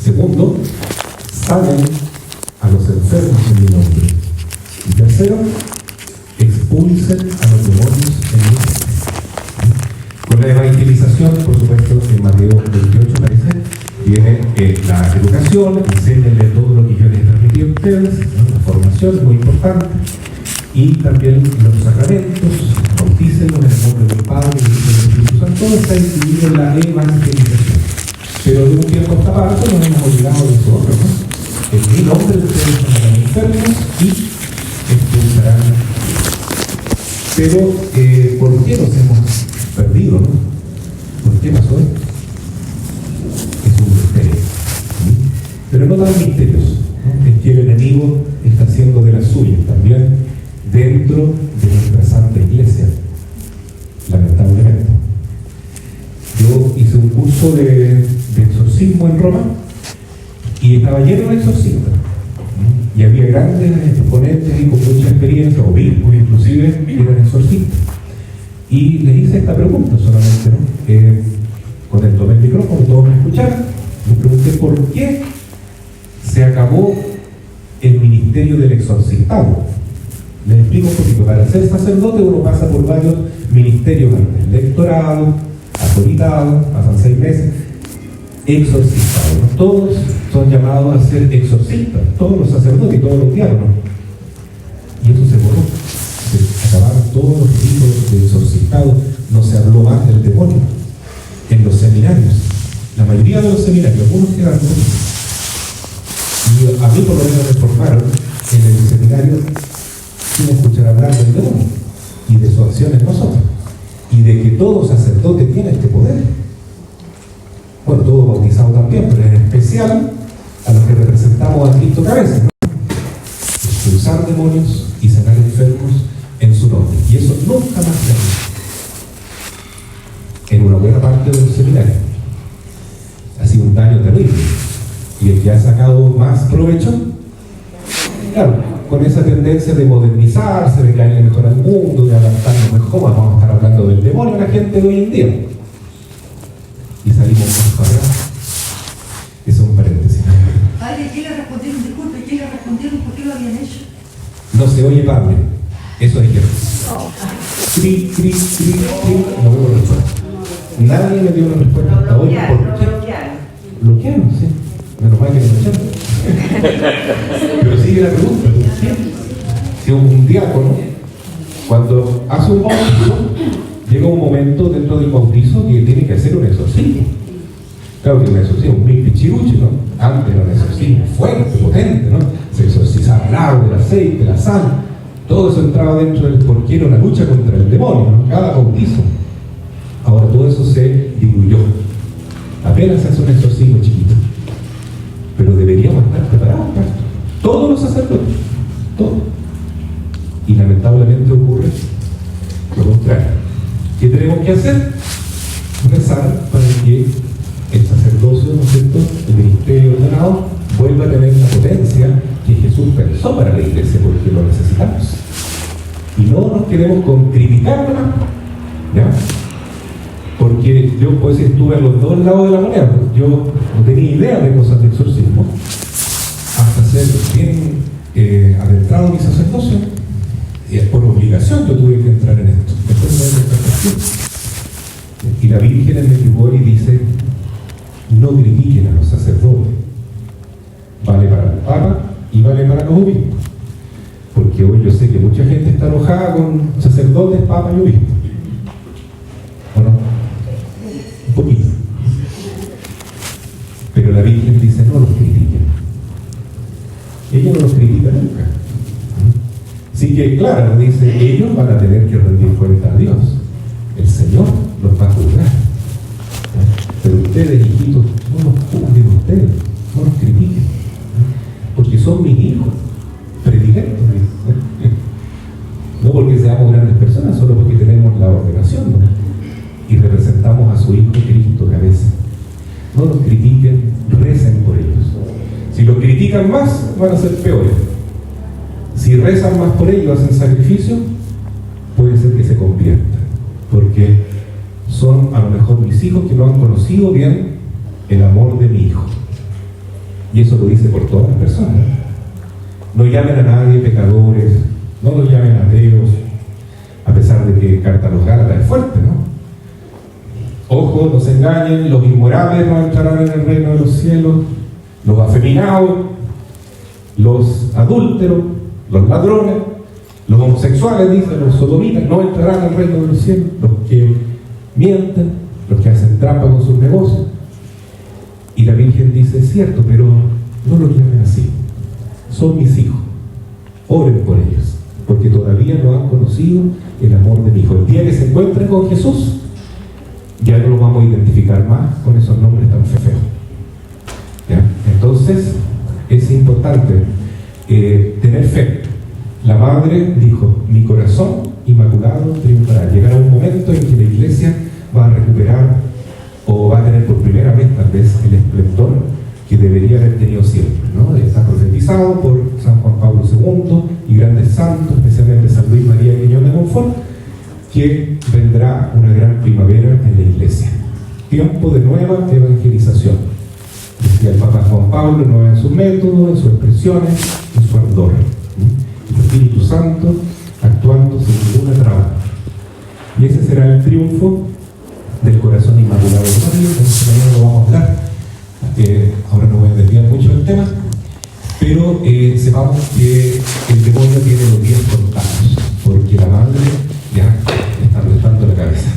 Segundo, sanen a los enfermos en mi nombre. Y tercero, expulsen a los demonios en mi nombre. Con la evangelización, por supuesto, en Mateo 28 parece, viene la educación, enséñenle todo lo que yo les transmití a ustedes, ¿no? La formación es muy importante, y también los sacramentos, bautícenlos en el nombre del Padre, del Hijo y del Espíritu Santo. Todo está incluido en la evangelización. Pero de un tiempo a esta parte nos hemos olvidado de eso otro, ¿no? En mi nombre ustedes serán enfermos y expulsarán. Pero, ¿por qué nos hemos perdido, no? ¿Por qué pasó esto? Es un misterio. ¿Sí? Pero no dan misterios, ¿no? Es que el enemigo está haciendo de las suyas también dentro de nuestra Santa Iglesia, lamentablemente. Yo hice un curso de exorcismo en Roma y estaba lleno de exorcistas, ¿no? Y había grandes exponentes y con mucha experiencia, obispos inclusive, que eran exorcistas. Y les hice esta pregunta solamente, ¿no? Cuando tomé el micrófono, todos me escucharon, les pregunté por qué se acabó el ministerio del exorcistado. Les explico un poquito. Para ser sacerdote uno pasa por varios ministerios antes: lectorado, autoritado, pasan 6 meses, exorcistado, ¿no? Todos son llamados a ser exorcistas, todos los sacerdotes y todos los diáconos. Y eso se borró. Se acabaron todos los tipos de exorcistados, no se habló más del demonio. En los seminarios, la mayoría de los seminarios, algunos quedaron muchos. Y a mí por lo menos me formaron en el seminario sin escuchar hablar del demonio y de su acción en nosotros, y de que todo sacerdote tiene este poder. Bueno, todo bautizado también, pero en especial a los que representamos a Cristo cabeza, ¿no? Expulsar demonios y sanar enfermos en su nombre. Y eso nunca más se hace en una buena parte de los seminarios. Ha sido un daño terrible. Y el que ha sacado más provecho, claro, con esa tendencia de modernizarse, de caerle mejor al mundo, de adaptarnos mejor, vamos a estar hablando del demonio a la gente de hoy en día. Y salimos más para atrás. Eso es un paréntesis. Padre, ¿qué le respondieron? Disculpe, ¿qué le respondieron? ¿Por qué lo habían hecho? No se oye, padre. Eso dijeron. Cri, cri, cri, cri. No hubo respuesta. Nadie me dio una respuesta hasta hoy. ¿Por qué? Bloquearon, sí. Menos mal que no me echaron. Pero sigue la pregunta. Si un diácono, cuando hace un bautizo, llega un momento dentro del bautizo que tiene que hacer un exorcismo. Claro que un exorcismo muy pichiruchi, ¿no? Antes era un exorcismo fuerte, potente, ¿no? Se exorcizaba el agua, el aceite, la sal. Todo eso entraba dentro del, porque era una lucha contra el demonio, ¿no? Cada bautizo. Ahora todo eso se diluyó. Apenas se hace un exorcismo chiquito. Pero deberíamos estar preparados para esto. Todos los sacerdotes, todos. Y lamentablemente ocurre lo contrario. ¿Qué tenemos que hacer? Rezar para que el sacerdocio, ¿no es cierto?, el ministerio ordenado, vuelva a tener la potencia que Jesús pensó para la iglesia, porque lo necesitamos. Y no nos quedemos con criticar nomás, ¿ya? Porque yo pues estuve a los dos lados de la moneda. Yo no tenía idea de cosas de exorcismo hasta ser bien adentrado en mi sacerdocio. Por obligación yo tuve que entrar en esto. Después de esta cuestión. Y la Virgen en Medjugorje dice: no critiquen a los sacerdotes. Vale para el Papa y vale para los obispos. Porque hoy yo sé que mucha gente está enojada con sacerdotes, Papa y obispos. ¿O no? Un poquito. Pero la Virgen dice: no los critiquen. Ella no los critica nunca. Así que, claro, dice: ellos van a tener que rendir cuenta a Dios. El Señor los va a juzgar. Pero ustedes, hijitos, no los juzguen ustedes, no los critiquen. Porque son mis hijos, predilectos. No porque seamos grandes personas, solo porque tenemos la ordenación, ¿no? Y representamos a su Hijo Cristo cabeza. No los critiquen, recen por ellos. Si los critican más, van a ser peores. Si rezan más por ellos, hacen sacrificio, puede ser que se conviertan. Porque son a lo mejor mis hijos que no han conocido bien el amor de mi Hijo. Y eso lo dice por todas las personas. No llamen a nadie pecadores, no los llamen ateos, a pesar de que carta a los Gálatas es fuerte, ¿no? Ojo, no se engañen, los inmorales no entrarán en el reino de los cielos, los afeminados, los adúlteros, los ladrones, los homosexuales, dicen, los sodomitas, no entrarán al reino de los cielos, los que mienten, los que hacen trampa con sus negocios. Y la Virgen dice, es cierto, pero no los llamen así. Son mis hijos. Oren por ellos, porque todavía no han conocido el amor de mi Hijo. El día que se encuentren con Jesús, ya no los vamos a identificar más con esos nombres tan feos. ¿Ya? Entonces, es importante tener fe. La Madre dijo, mi corazón inmaculado triunfará. Llegará un momento en que la Iglesia va a recuperar o va a tener por primera vez tal vez el esplendor que debería haber tenido siempre, ¿no? Está profetizado por San Juan Pablo II y grandes santos, especialmente San Luis María Griñón de Montfort, que vendrá una gran primavera en la Iglesia. Tiempo de nueva evangelización. Decía el Papa Juan Pablo, no en sus métodos, en sus expresiones, en su ardor. El Espíritu Santo actuando sin ninguna traba. Y ese será el triunfo del corazón inmaculado de María. Entonces mañana lo vamos a hablar. Ahora no voy a desviar mucho del tema, pero sepamos que el demonio tiene los días contados, porque la Madre ya está restando la cabeza.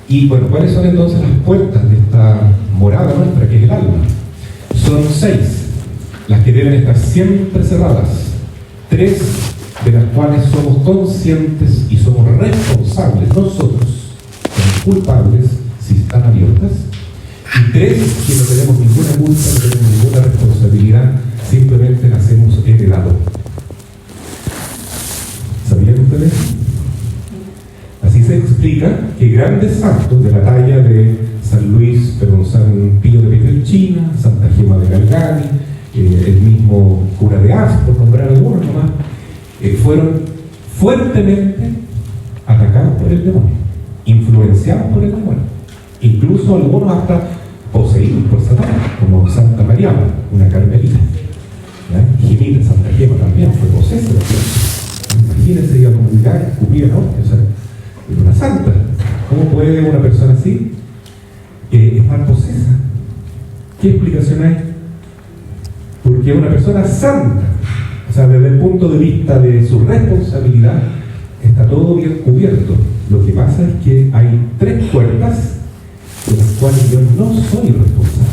Y bueno, ¿cuáles son entonces las puertas de esta morada nuestra, que es el alma? Son 6, las que deben estar siempre cerradas. 3 de las cuales somos conscientes y somos responsables nosotros, somos culpables si están abiertas. Y 3 que no tenemos ninguna culpa, no tenemos ninguna responsabilidad, simplemente nacemos heredados. ¿Sabían ustedes? Así se explica que grandes santos de la talla de San Luis, perdón, San Pío de Pietrelcina, Santa Gema de Galgani, el mismo cura de Ars, por nombrar algunos nomás, fueron fuertemente atacados por el demonio, influenciados por el demonio, incluso algunos hasta poseídos por Satanás, como Santa María, una carmelita. Jimita, Santa Gema también fue posesa. Imagínense, iba a comunicar, escupía, ¿no? O sea, era una santa. ¿Cómo puede una persona así estar posesa? ¿Qué explicación hay? Porque una persona santa, o sea, desde el punto de vista de su responsabilidad, está todo bien cubierto. Lo que pasa es que hay 3 puertas de las cuales yo no soy responsable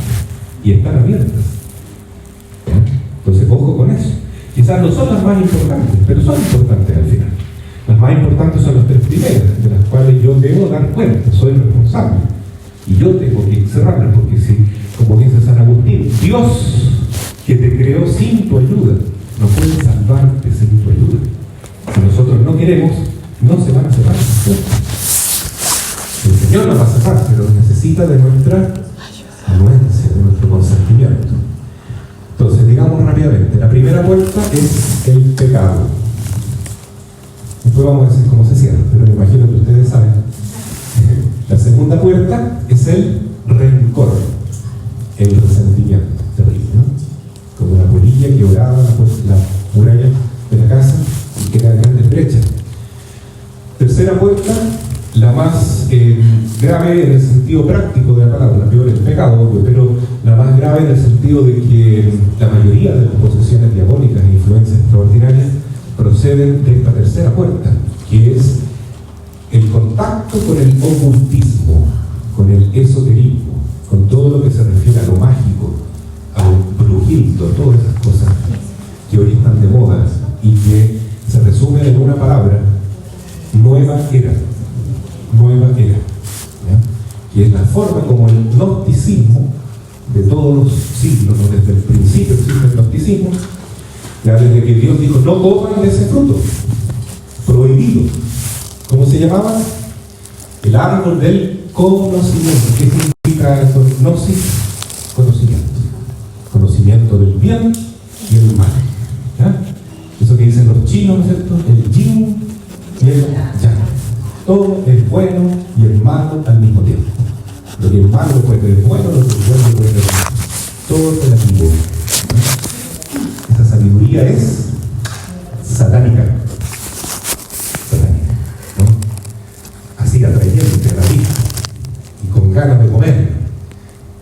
y están abiertas. Entonces, ojo con eso. Quizás no son las más importantes, pero son importantes al final. Las más importantes son las 3 primeras, de las cuales yo debo dar cuenta, soy responsable. Y yo tengo que cerrarlas, porque si, como dice San Agustín, Dios que te creó sin tu ayuda, no puede salvarte sin tu ayuda. Si nosotros no queremos, no se van a cerrar las puertas. El Señor nos va a cerrar, pero necesita de nuestra anuencia, de nuestro consentimiento. Entonces, digamos rápidamente, la primera puerta es el pecado. Después vamos a decir cómo se cierra, pero me imagino que ustedes saben. La segunda puerta es el rencor, el resentimiento, terrible, ¿no? Como una polilla que oraba la muralla de la casa y que era grandes brechas. Tercera puerta, la más grave en el sentido práctico de la palabra, la peor es el pecado, obvio, pero la más grave en el sentido de que la mayoría de las posesiones diabólicas e influencias extraordinarias proceden de esta tercera puerta, que es el contacto con el ocultismo, con el esoterismo, con todo lo que se refiere a lo mágico, al brujildo, todas esas cosas que hoy están de moda y que se resumen en una palabra: nueva era. Nueva era, ¿ya? Que es la forma como el gnosticismo de todos los siglos, ¿no? Desde el principio existe el gnosticismo, ya desde que Dios dijo no coman de ese fruto, prohibido. ¿Cómo se llamaba? El árbol del conocimiento. ¿Qué significa eso? Gnosis? Conocimiento. Conocimiento del bien y el mal, ¿ya? Eso que dicen los chinos, ¿no es cierto? El yin y el yang. Todo es bueno y el malo al mismo tiempo. Lo que es malo puede ser bueno, lo que es bueno puede ser malo. todo relativo. Esa sabiduría es satánica. Satánica, ¿no? Así atrayente a la vida y con ganas de comer,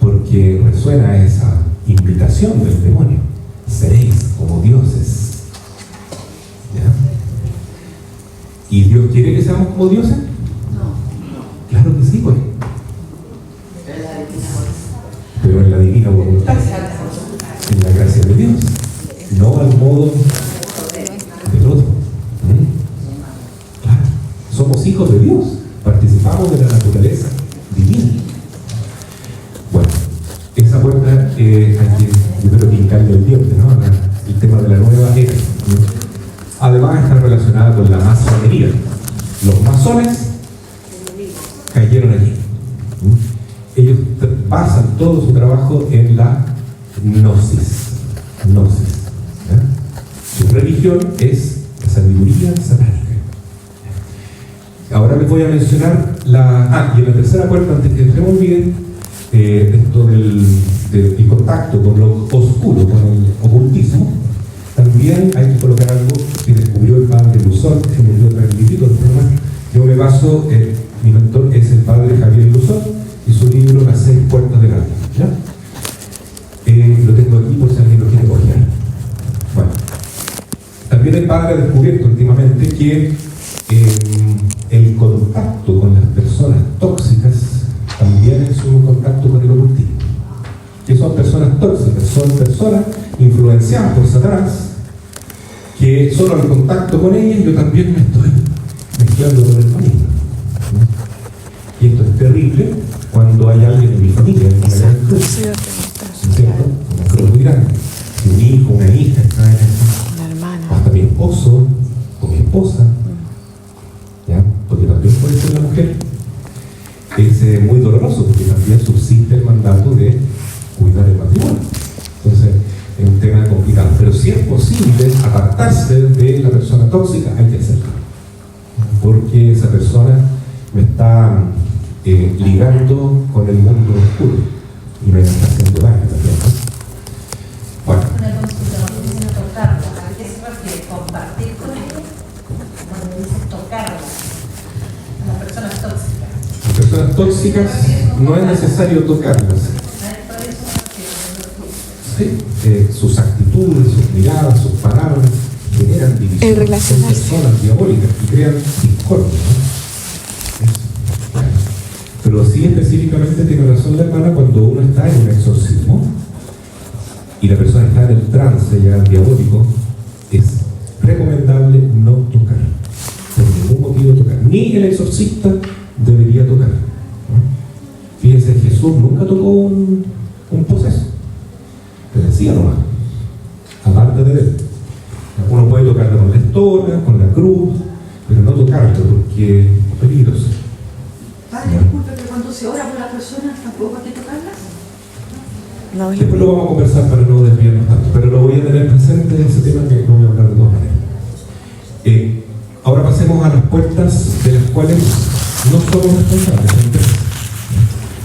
porque resuena esa invitación del demonio: seréis como dioses. ¿Ya? ¿Y Dios quiere que seamos como dioses? Claro que sí, pues. Pero en la divina voluntad, en la gracia de Dios, no al modo del otro. Claro, somos hijos de Dios, participamos de la naturaleza divina. Bueno, esa puerta hay que, yo creo que hincarle el diente, ¿no? El tema de la nueva era. Además está relacionada con la masonería. Los masones cayeron allí. Ellos basan todo su trabajo en la gnosis. ¿Ya? Su religión es la sabiduría satánica. Ahora les voy a mencionar y en la tercera puerta, antes que se me olvide, esto del contacto con lo oscuro, con el ocultismo. También hay que colocar algo que descubrió el padre Luzón, que se me dio transmitido el programa. Yo me baso, mi mentor es el padre Javier Luzón y su libro Las 6 puertas del alma. ¿Ya? Lo tengo aquí por si alguien lo quiere copiar. Bueno, también el padre ha descubierto últimamente que el contacto con las personas tóxicas también es un contacto con el ocultismo. Que son personas tóxicas, son personas influenciadas por Satanás, que solo al contacto con ellas yo también me estoy mezclando con el maligno. Y esto es terrible cuando hay alguien en mi familia, en una gran cruz, ¿cierto? Una cruz muy grande. Si un hijo, una hija está en eso, hasta mi esposo o mi esposa, ¿ya? Porque también puede ser la mujer. Es muy doloroso porque también subsiste el mandato de cuidar el matrimonio. Entonces, es un tema complicado. Pero si es posible apartarse de la persona tóxica, hay que hacerlo. Porque esa persona me está ligando con el mundo oscuro y me está haciendo daño también, ¿no? Bueno. Una consulta, no dice tocarla. ¿A qué se refiere? ¿Compartir con ella? Cuando dice tocarla. Las personas tóxicas. Las personas tóxicas no es necesario tocarlas. Sí, sus actitudes, sus miradas, sus palabras generan división. Son personas diabólicas y crean discordia, ¿no? Bueno. Pero sí, específicamente tiene razón la hermana cuando uno está en un exorcismo y la persona está en el trance ya diabólico, es recomendable no tocar, por ningún motivo tocar. Ni el exorcista debería tocar, ¿no? Fíjense, Jesús nunca tocó un poseso. Te decía nomás, aparte de él. Uno puede tocarlo con la estola, con la cruz, pero no tocarlo porque es peligroso. Padre, disculpe, pero cuando se ora por las personas, ¿tampoco hay que tocarlas? No, Después lo vamos a conversar para no desviarnos tanto, pero lo voy a tener presente ese tema que no voy a hablar de todas maneras. Ahora pasemos a las puertas de las cuales no somos responsables, son tres.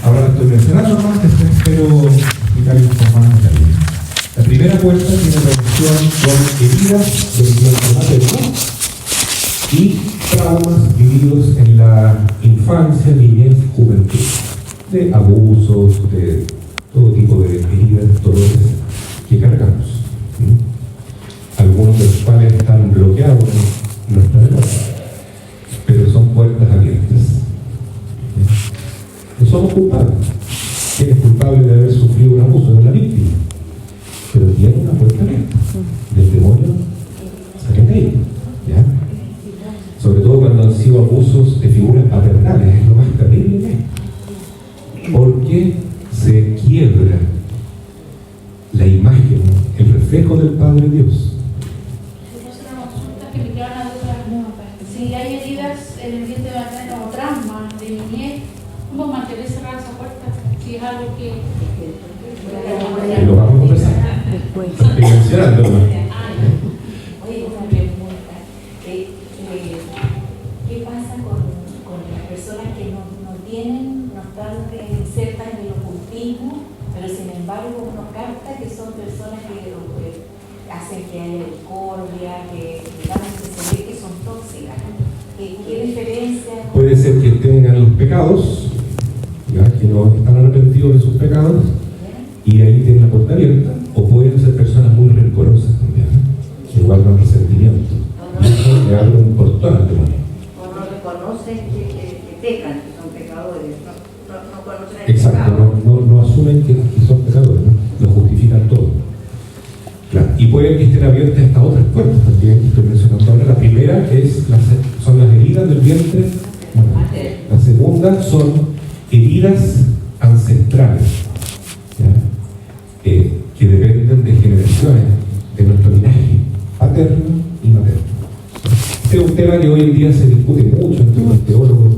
Ahora lo estoy mencionando más, después espero explicar un poco más en detalle. La primera puerta tiene relación con heridas del vientre materno y traumas vividos en la infancia, niñez, juventud, de abusos, de todo tipo de heridas, dolores que cargamos. Algunos de los cuales están bloqueados en nuestra memoria, pero son puertas abiertas. No somos culpables. ¿Quién es culpable de haber sufrido un abuso? Es la víctima. Pero tiene una puerta abierta. Del demonio salen de ahí. ¿Ya? Sobre todo cuando han sido abusos de figuras paternales, es lo más terrible que hay. Porque se quiebra la imagen, el reflejo del Padre Dios. Si hay heridas en el vientre materno o traumas de niñez, ¿cómo mantener cerrada esa puerta? Si es algo que Lo vamos a conversar. Estoy mencionando. Oye, una pregunta. ¿Qué pasa con las personas que no están cerca del ocultismo, pero sin embargo embargo uno capta que son personas que hacen que haya discordia, que digamos que se ve que son tóxicas. ¿Qué diferencia? Puede ser que tengan los pecados, ¿ya? Que no están arrepentidos de sus pecados, y ahí tienen la puerta abierta, o pueden ser personas muy rencorosas también, que guardan resentimiento. Y eso le abre un portón al demonio. O no reconocen que pecan, que son pecadores, no conocen el Exacto, pecado. no asumen que son pecadores, ¿no? Lo justifican todo. Claro. Y pueden que estén abiertas estas otras puertas también que estoy mencionando ahora. La primera son las heridas del vientre. La segunda son heridas ancestrales, ¿ya? Que dependen de generaciones de nuestro linaje paterno y materno. Este es un tema que hoy en día se discute mucho entre los teólogos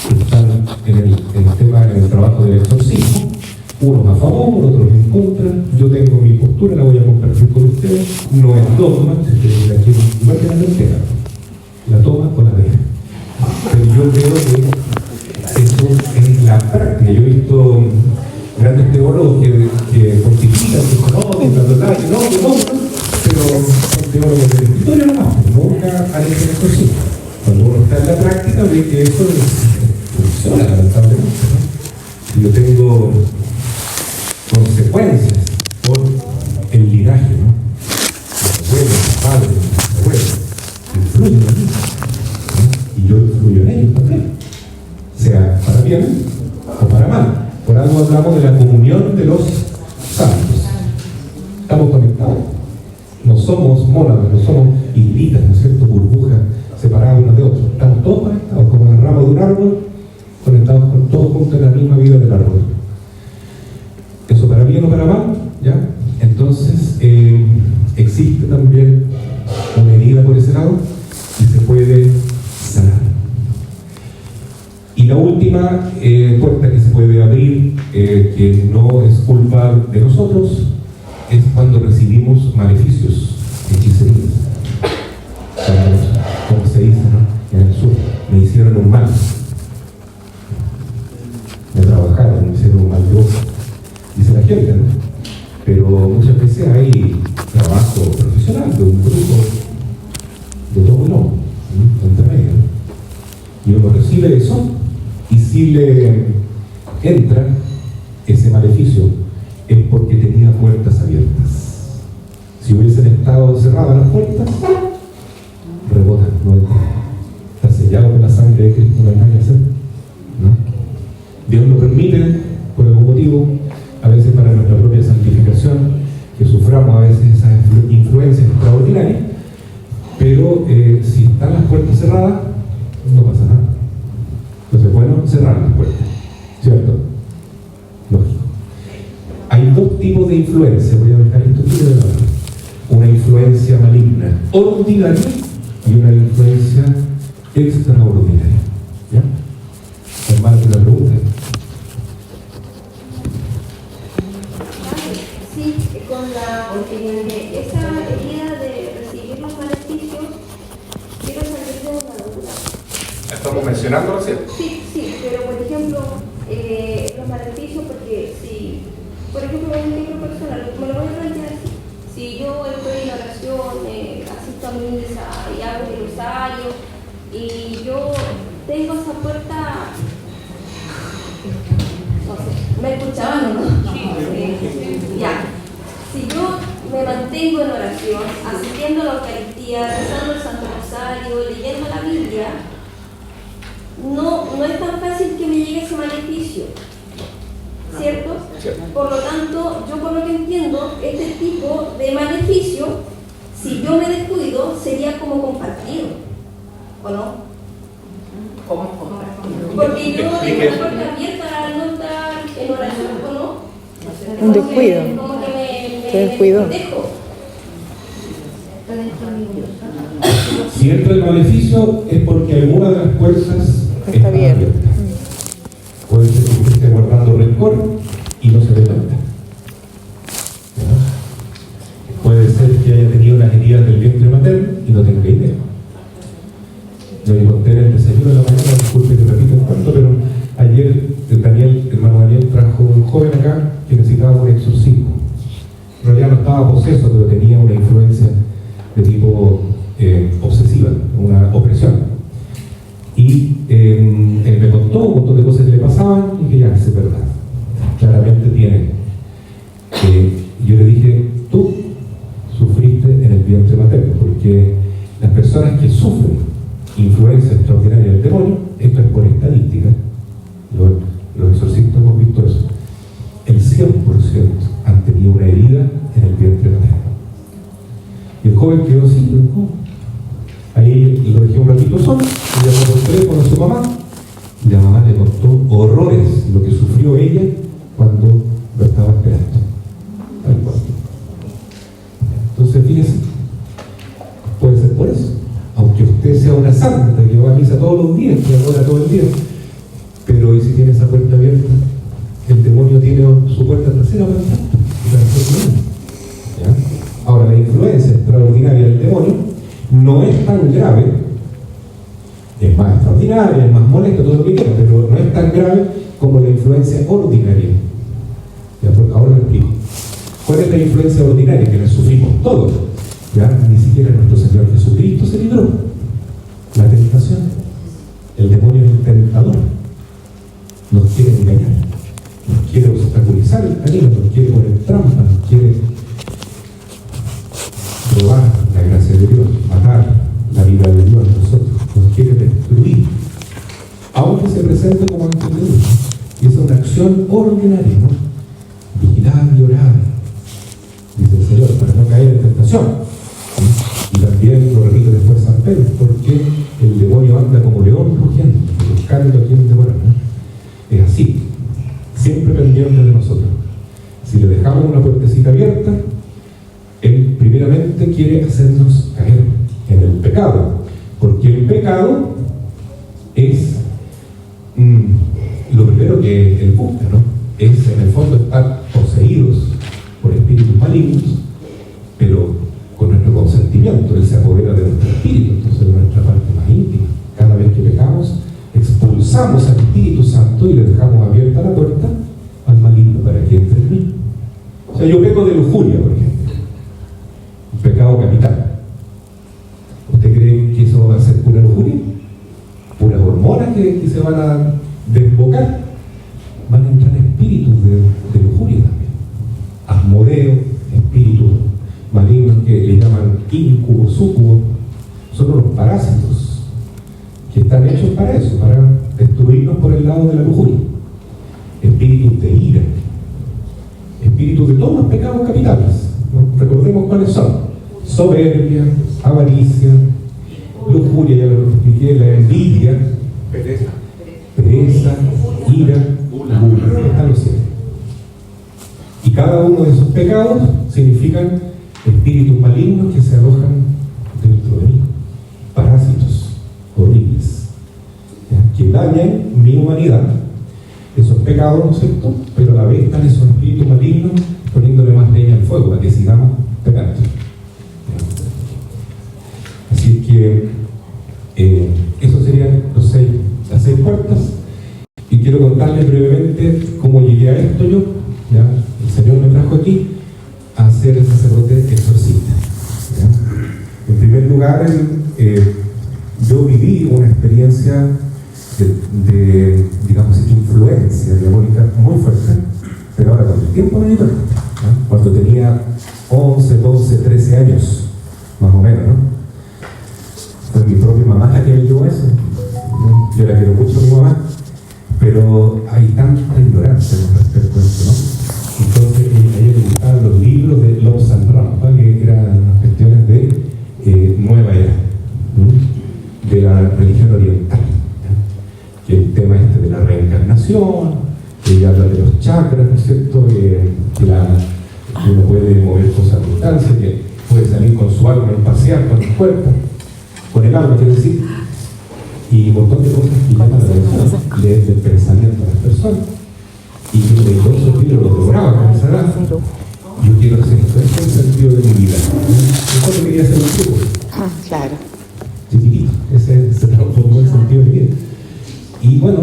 que están en el trabajo del exorcismo. Unos a favor, otros en contra. Yo tengo mi postura, la voy a compartir con ustedes. No es dogma, aquí igual que la mentira. La toma o la deja. Pero yo creo que eso es la práctica. Yo he visto grandes teólogos que pontifican, que no, pero son teólogos de la historia nomás, nunca han hecho el exorcismo. Cuando uno está en la práctica, ve que eso funciona, lamentablemente, ¿no? Yo tengo consecuencias por el linaje, ¿no? Los abuelos, los padres, los abuelos influyen en mí, ¿no? Y yo influyo en ellos también, sea para bien o para mal. Por algo hablamos de la comunión de los santos. Estamos conectados. No somos mónadas, no somos hilitas, ¿no es cierto? Burbujas separadas unas de otras. Estamos todos conectados, como las ramas de un árbol, conectados con todos juntos en la misma vida del árbol. Eso para bien o para mal, ¿ya? Entonces, existe también una herida por ese lado y se puede sanar. Y la última puerta que se puede abrir, que no es culpa de nosotros, es cuando recibimos maleficios, hechicerías. Como se dice, ¿no? En el sur, me hicieron un mal. Me trabajaron, me hicieron un mal de ojo. Dice la gente, ¿no? Pero muchas veces hay trabajo profesional de un grupo de todo uno, entre medio, ¿no? Y uno recibe eso, y si le entra ese maleficio, es porque tenía puertas abiertas. Si hubiesen estado cerradas las puertas, rebotan, no entra. Está sellado con la sangre de Cristo, no hay nada que hacer, ¿no? Dios lo permite por algún motivo, a veces para nuestra propia santificación, que suframos a veces esas influencias extraordinarias, pero si están las puertas cerradas, no pasa nada. Entonces, bueno, cerrar las puertas, ¿cierto? Lógico. Hay dos tipos de influencia, voy a dejar esto aquí de lado. Una influencia maligna ordinaria y una influencia extraordinaria. ¿Ya? Hermano, ¿te la pregunta? Sí, esa herida de recibir los beneficios, quiero salir de una duda. Estamos mencionando recién. Sí, pero por ejemplo, los beneficios, porque si, por ejemplo, en un libro personal, me lo voy a plantear así. Si yo estoy en oración, asisto a misa y hago mi rosario, y yo tengo esa puerta, no sé, ¿me escuchaban o no? Ya. Si yo me mantengo en oración, asistiendo a la Eucaristía, rezando el Santo Rosario, leyendo la Biblia, no es tan fácil que me llegue ese maleficio, ¿cierto? Por lo tanto, yo por lo que entiendo, este tipo de maleficio, si yo me descuido, sería como compartido, ¿o no? ¿Cómo compartido? Porque yo tengo la puerta abierta al no estar en oración, ¿o no? Un descuido. Como que me descuido. dejo. Si entra el maleficio es porque alguna de las puertas está abierta. Puede ser que usted esté guardando rencor y no se dé cuenta. Puede ser que haya tenido las heridas del vientre materno y no tenga idea. Yo le conté en el desayuno de la mañana, disculpe que repito un cuento, pero ayer hermano Daniel trajo un joven acá que necesitaba un exorcismo. estaba poseso, pero tenía una influencia de tipo obsesiva, una opresión. Y él me contó un montón de cosas que le pasaban y que ya es verdad. Claramente tiene. Yo le dije, tú sufriste en el vientre materno, porque las personas que sufren influencia extraordinaria del demonio, esto es por estadística, los exorcistas hemos visto eso, el 100% han tenido una herida en el vientre materno. Y el joven quedó así, pero ¿cómo? Ahí lo dejé un ratito solo, y llamó por teléfono a su mamá, y la mamá le contó horrores, lo que sufrió ella cuando lo estaba esperando. Tal cual. Entonces, fíjese, puede ser por eso. Aunque usted sea una santa que va a misa todos los días, que adora todo el día, pero ¿y si tiene esa puerta abierta? El demonio tiene su puerta trasera para entrar. Ahora, la influencia extraordinaria del demonio no es tan grave, es más extraordinaria, es más molesta, todo lo que quiera, pero no es tan grave como la influencia ordinaria. Ahora lo explico. ¿Cuál es la influencia ordinaria? Que la sufrimos todos. Ya ni siquiera nuestro Señor Jesucristo se libró. La tentación. El demonio es el tentador. Nos quiere engañar, nos quiere obstaculizar el camino, nos quiere poner trampas, nos quiere robar la gracia de Dios, matar la vida de Dios a nosotros, nos quiere destruir, aunque se presente como ángel de luz. Y esa es una acción ordinaria, ¿no? Vigilar y orar, dice el Señor, para no caer en tentación. Y también lo repite después San Pedro, porque el demonio anda como león rugiendo, buscando a quien devorar, ¿no? Es así, siempre pendiente de nosotros. Si le dejamos una puertecita abierta, él primeramente quiere hacernos caer en el pecado, porque el pecado es lo primero que él busca, ¿no? Es en el fondo estar poseídos por espíritus malignos, pero con nuestro consentimiento. Él se apodera de nuestro espíritu, entonces de nuestra parte más íntima. Cada vez que pecamos, expulsamos al Espíritu Santo y le dejamos abierta la puerta al maligno para que entre en mí. O sea, yo peco de lujuria, por ejemplo, un pecado capital. ¿Usted cree que eso va a ser pura lujuria? ¿Puras hormonas que se van a desbocar? Van a entrar espíritus de lujuria también. Asmodeo, espíritus malignos que le llaman incubos, súcubos, son unos parásitos que están hechos para eso, para destruirnos por el lado de la lujuria. Espíritus de ira, espíritus de todos los pecados capitales, ¿no? Recordemos cuáles son: soberbia, avaricia, lujuria, ya lo expliqué, la envidia, pereza, ira, gula, están los 7. Y cada uno de esos pecados significan espíritus malignos que se alojan dentro de mí, parásitos horribles, que dañan mi humanidad. Esos pecados, ¿no es cierto? Pero a la vez están esos espíritus malignos poniéndole más leña al fuego para que sigamos pecando. Así que esos serían las 6 puertas. Y quiero contarles brevemente cómo llegué a esto yo. ¿Ya? El Señor me trajo aquí a ser el sacerdote exorcista. ¿Ya? En primer lugar, yo viví una experiencia de digamos, influencia diabólica muy fuerte, pero ahora con el tiempo me di cuenta, ¿no? Cuando tenía 11, 12, 13 años, más o menos, ¿no? Fue mi propia mamá la que me llevó eso, ¿no? Yo la quiero mucho a mi mamá, pero hay tanta ignorancia con respecto a eso, ¿no? Entonces, a ella le gustaban los libros de Lobsang Rampa, que eran unas cuestiones de nueva era, ¿no? De la religión oriental. Que el tema de la reencarnación, que ella habla de los chakras, ¿no es cierto? Que uno puede mover cosas a distancia, que puede salir con su alma y pasear con el cuerpo, con el alma, quiero decir, y un montón de cosas que llaman la atención, leer del pensamiento de las personas. Y yo de todos esos libros los devoraba con esa edad. Yo quiero hacer esto, este es el sentido de mi vida. Yo quería hacer un truco. Claro. Chiquitito, ese se transformó en el sentido de mi vida. Y bueno,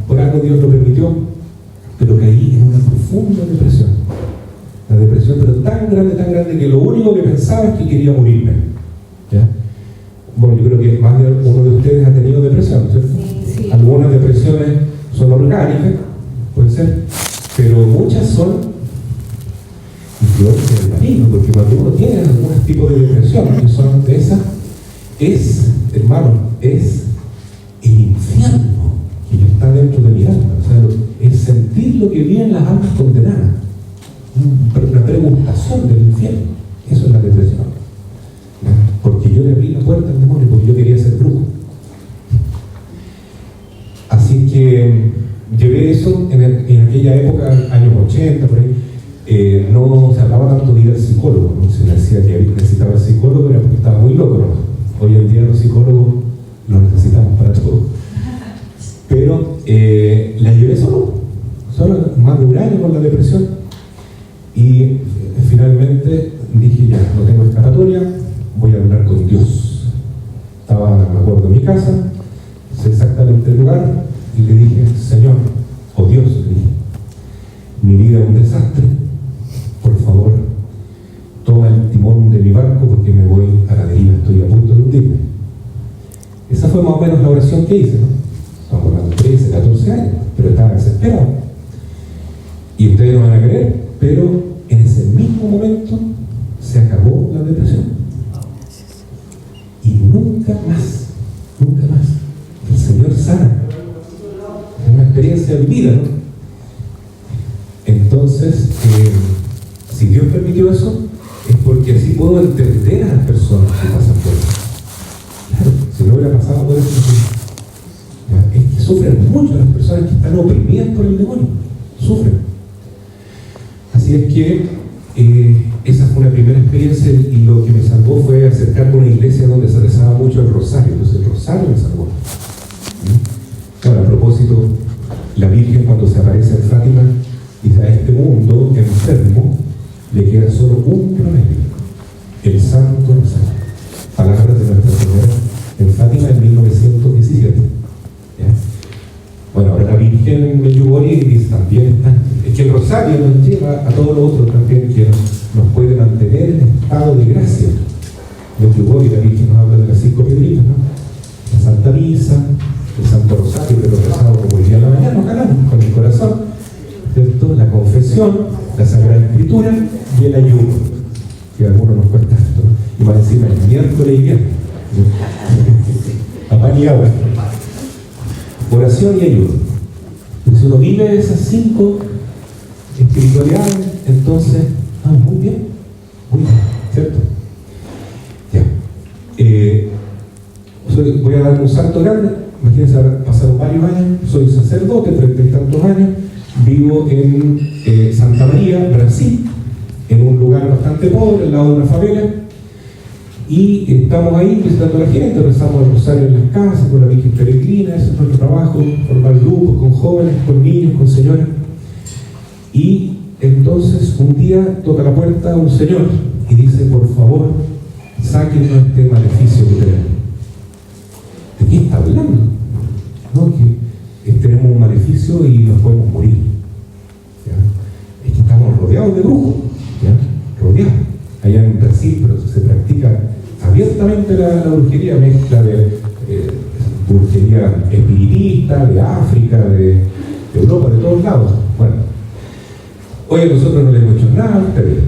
por algo Dios lo permitió, pero caí en una profunda depresión. La depresión, pero tan grande, que lo único que pensaba es que quería morirme. ¿Ya? Bueno, yo creo que más de uno de ustedes ha tenido depresión, ¿cierto? Sí. Algunas depresiones son orgánicas, puede ser, pero muchas son influencias del maligno, porque cuando uno tiene algún tipo de depresión, que son de esas, hermano, es el infierno que ya está dentro de mi alma. O sea, es sentir lo que viven las almas condenadas. Una preguntación del infierno. Eso es la depresión. Porque yo le abrí la puerta al demonio, porque yo quería ser brujo. Así que llevé eso en aquella época, años 80, por ahí. No se hablaba tanto de ir al psicólogo, ¿no? Se me decía que necesitaba el psicólogo, era porque estaba muy loco, ¿no? Hoy en día los psicólogos los necesitamos para todo. Pero la llevé solo más de un año con la depresión, y finalmente dije, ya, no tengo escapatoria, voy a hablar con Dios. Estaba, me acuerdo, en mi casa, sé exactamente el lugar, y le dije, Señor, o Dios, le dije, mi vida es un desastre, por favor, toma el timón de mi barco porque me voy a la deriva, estoy a punto de hundirme. Esa fue más o menos la oración que hice, ¿no? Estamos hablando de 13, 14 años, pero estaba desesperado. Y ustedes no van a creer, pero en ese mismo momento se acabó la depresión. Y nunca más, el Señor sana. Es una experiencia vivida, ¿no? Entonces, si Dios permitió eso, es porque así puedo entender a las personas que pasan por eso. Claro, si no hubiera pasado por eso, es que sufren mucho las personas que están oprimidas por el demonio. Sufren. Así es que esa fue una primera experiencia, y lo que me salvó fue acercarme a una iglesia donde se rezaba mucho el rosario. Entonces el rosario me salvó. Ahora, a propósito, la Virgen cuando se aparece en Fátima dice: a este mundo enfermo le queda solo un remedio, el Santo Rosario. Palabras de Nuestra Señora en Fátima en 1917. ¿Ya? Bueno, ahora la Virgen Medjugorje dice también está. Es que el Rosario nos lleva a todo lo otro también, que nos puede mantener en estado de gracia. Medjugorje, la Virgen nos habla de las 5 piedritas, ¿no? La Santa Misa, el Santo Rosario, que lo rezamos como el día de la mañana, ojalá, con el corazón, ¿cierto? La confesión, la Sagrada Escritura y el ayuno, que a algunos nos cuesta esto, ¿no? Y más encima el miércoles y viernes, a pan y agua, oración y ayuno. Y si uno vive esas 5 espiritualidades, entonces muy bien, ¿cierto? Ya. Voy a dar un salto grande. Imagínense, pasaron varios años, soy sacerdote, 30 y tantos años, vivo en Santa María, Brasil, en un lugar bastante pobre, al lado de una favela, y estamos ahí visitando a la gente, rezamos el rosario en las casas, con la Virgen Peregrina, ese es nuestro trabajo, formar grupos con jóvenes, con niños, con señoras. Y entonces un día toca la puerta un señor y dice: por favor, sáquenos este maleficio que tenemos. ¿De qué está hablando? No, que tenemos un maleficio y nos podemos morir. ¿Ya? Es que estamos rodeados de brujos, ¿ya? Rodeados. Allá en Brasil, pero se practica abiertamente la brujería, mezcla de brujería espiritista, de África, de Europa, de todos lados. Bueno, hoy nosotros no les hemos hecho nada a ustedes.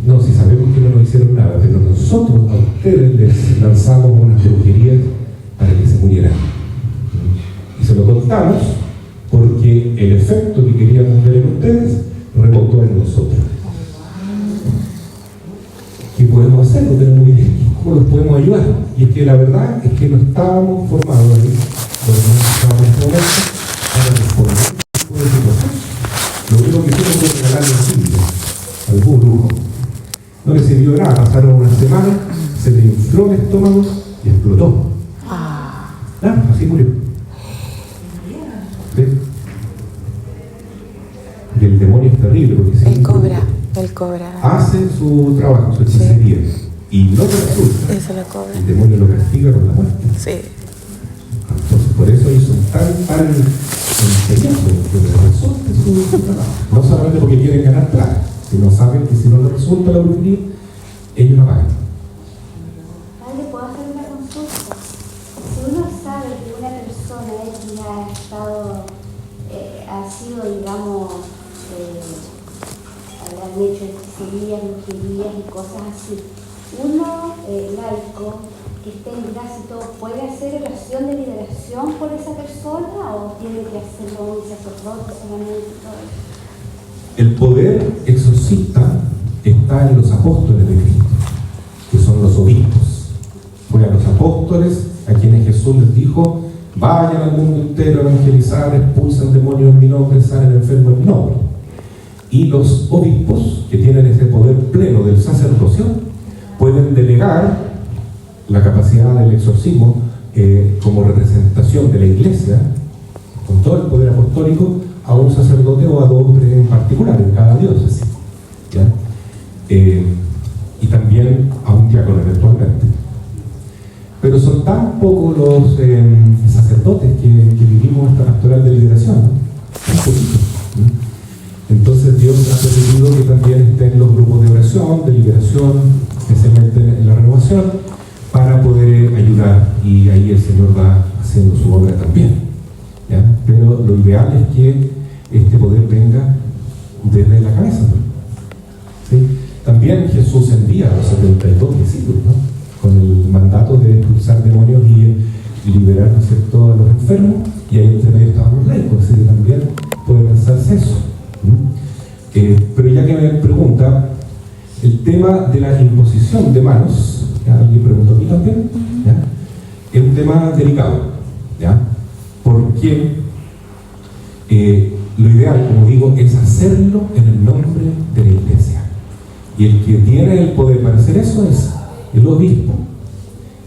No, si sabemos que no nos hicieron nada, pero nosotros a ustedes les lanzamos unas brujerías para que se murieran. Y se lo contamos porque el efecto que queríamos ver en ustedes rebotó en nosotros. ¿Qué podemos hacer? No tenemos idea. ¿Cómo los podemos ayudar? Y es que la verdad es que no estábamos formados ahí, donde no estábamos en este momento, para responder este tipo de situaciones. Lo único que hicimos fue regalarle un libro al brujo. No le sirvió nada, pasaron una semana, se le infló el estómago y explotó. Así murió. ¿Sí? Y el demonio es terrible porque si Él cobra. hace su trabajo, su hechicería, y no te resulta, Eso lo cobra. el demonio lo castiga con la muerte. Sí. Entonces, por eso ellos son tan empeñados, porque resulta su trabajo. No solamente porque quieren ganar plata, Si no saben que si no les resulta la brujería, ellos la pagan. Padre, ¿puedo hacer una consulta? Si uno sabe que una persona X ha estado, ha sido, digamos, habrán hecho hechicerías, brujerías y cosas así, uno, laico, que esté en gracia y todo, ¿puede hacer oración de liberación por esa persona o tiene que hacerlo un sacerdote solamente y todo eso? El poder exorcista está en los apóstoles de Cristo, que son los obispos. Fue a los apóstoles a quienes Jesús les dijo: vayan al mundo entero a evangelizar, expulsan demonios en mi nombre, sanen enfermos en mi nombre. Y los obispos, que tienen ese poder pleno del sacerdocio, pueden delegar la capacidad del exorcismo como representación de la Iglesia, con todo el poder apostólico, a un sacerdote o a dos o tres en particular, en cada diócesis, ¿ya? Y también a un diácono eventualmente. Pero son tan pocos los sacerdotes que vivimos esta pastoral de liberación, ¿no? Tan poquitos, ¿no? Entonces Dios ha permitido que también estén los grupos de oración, de liberación, especialmente en la renovación, para poder ayudar, y ahí el Señor va haciendo su obra también, ¿ya? Pero lo ideal es que este poder venga desde la cabeza, ¿no? ¿Sí? También Jesús envía a los 72 discípulos, ¿no? Con el mandato de expulsar demonios y liberar, ¿no es cierto?, a los enfermos, y ahí entre medio estaban los laicos, así que también puede pensarse eso, ¿no? Pero ya que me pregunta, el tema de la imposición de manos, ¿ya? Alguien preguntó aquí también, ¿ya? Es un tema delicado, ¿ya? Porque lo ideal, como digo, es hacerlo en el nombre de la Iglesia. Y el que tiene el poder para hacer eso es el obispo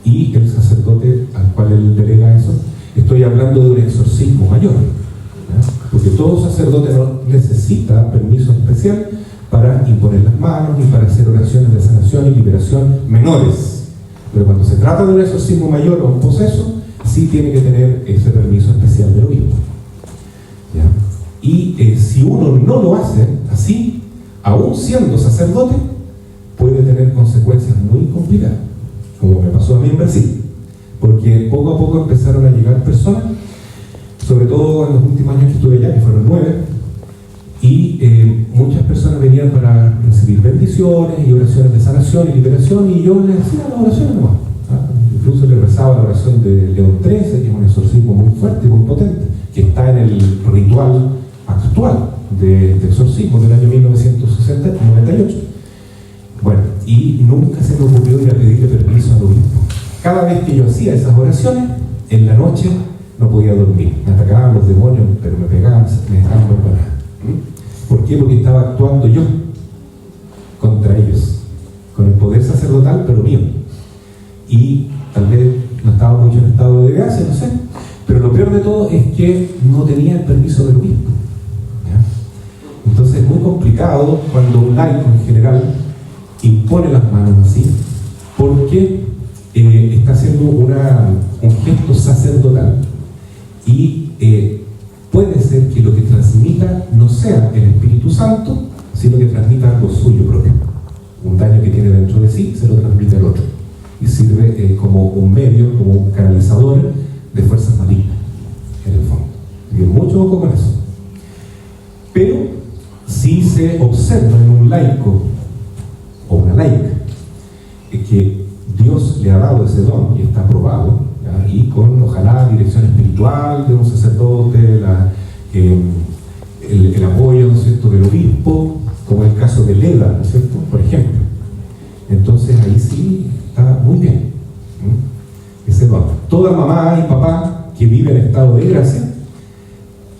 y el sacerdote al cual él delega eso. Estoy hablando de un exorcismo mayor, ¿ya? Porque todo sacerdote no necesita permiso especial para imponer las manos y para hacer oraciones de sanación y liberación menores. Pero cuando se trata de un exorcismo mayor o un proceso, sí tiene que tener ese permiso especial del obispo, ¿ya? Y si uno no lo hace así, aún siendo sacerdote, puede tener consecuencias muy complicadas, como me pasó a mí en Brasil, porque poco a poco empezaron a llegar personas, sobre todo en los últimos años que estuve allá, que fueron 9, y muchas personas venían para recibir bendiciones y oraciones de sanación y liberación, y yo les hacía las oraciones nomás, ¿ah? Incluso les rezaba la oración de León XIII, que es un exorcismo muy fuerte y muy potente, que está en el ritual actual de exorcismo del año 1998. Bueno, y nunca se me ocurrió ir a pedirle permiso al obispo. Cada vez que yo hacía esas oraciones, en la noche no podía dormir. Me atacaban los demonios, pero me pegaban, me dejaban por nada. ¿Por qué? Porque estaba actuando yo contra ellos, con el poder sacerdotal, pero mío. Y tal vez no estaba mucho en estado de gracia, no sé. Pero lo peor de todo es que no tenía el permiso del obispo, ¿ya? Entonces es muy complicado cuando un laico en general impone las manos así, porque está haciendo un gesto sacerdotal, y puede ser que lo que transmita no sea el Espíritu Santo, sino que transmita algo suyo propio. Un daño que tiene dentro de sí se lo transmite al otro, y sirve como un medio, como un canalizador de fuerzas malignas, en el fondo. Y mucho ojo con eso. Pero si se observa en un laico o una laica que Dios le ha dado ese don y está aprobado, ¿ya? Y con ojalá dirección espiritual de un sacerdote, el apoyo, ¿no es cierto?, del obispo, como el caso de Leda, ¿no es cierto?, por ejemplo. Entonces ahí sí está muy bien, ese don. Toda mamá y papá que vive en estado de gracia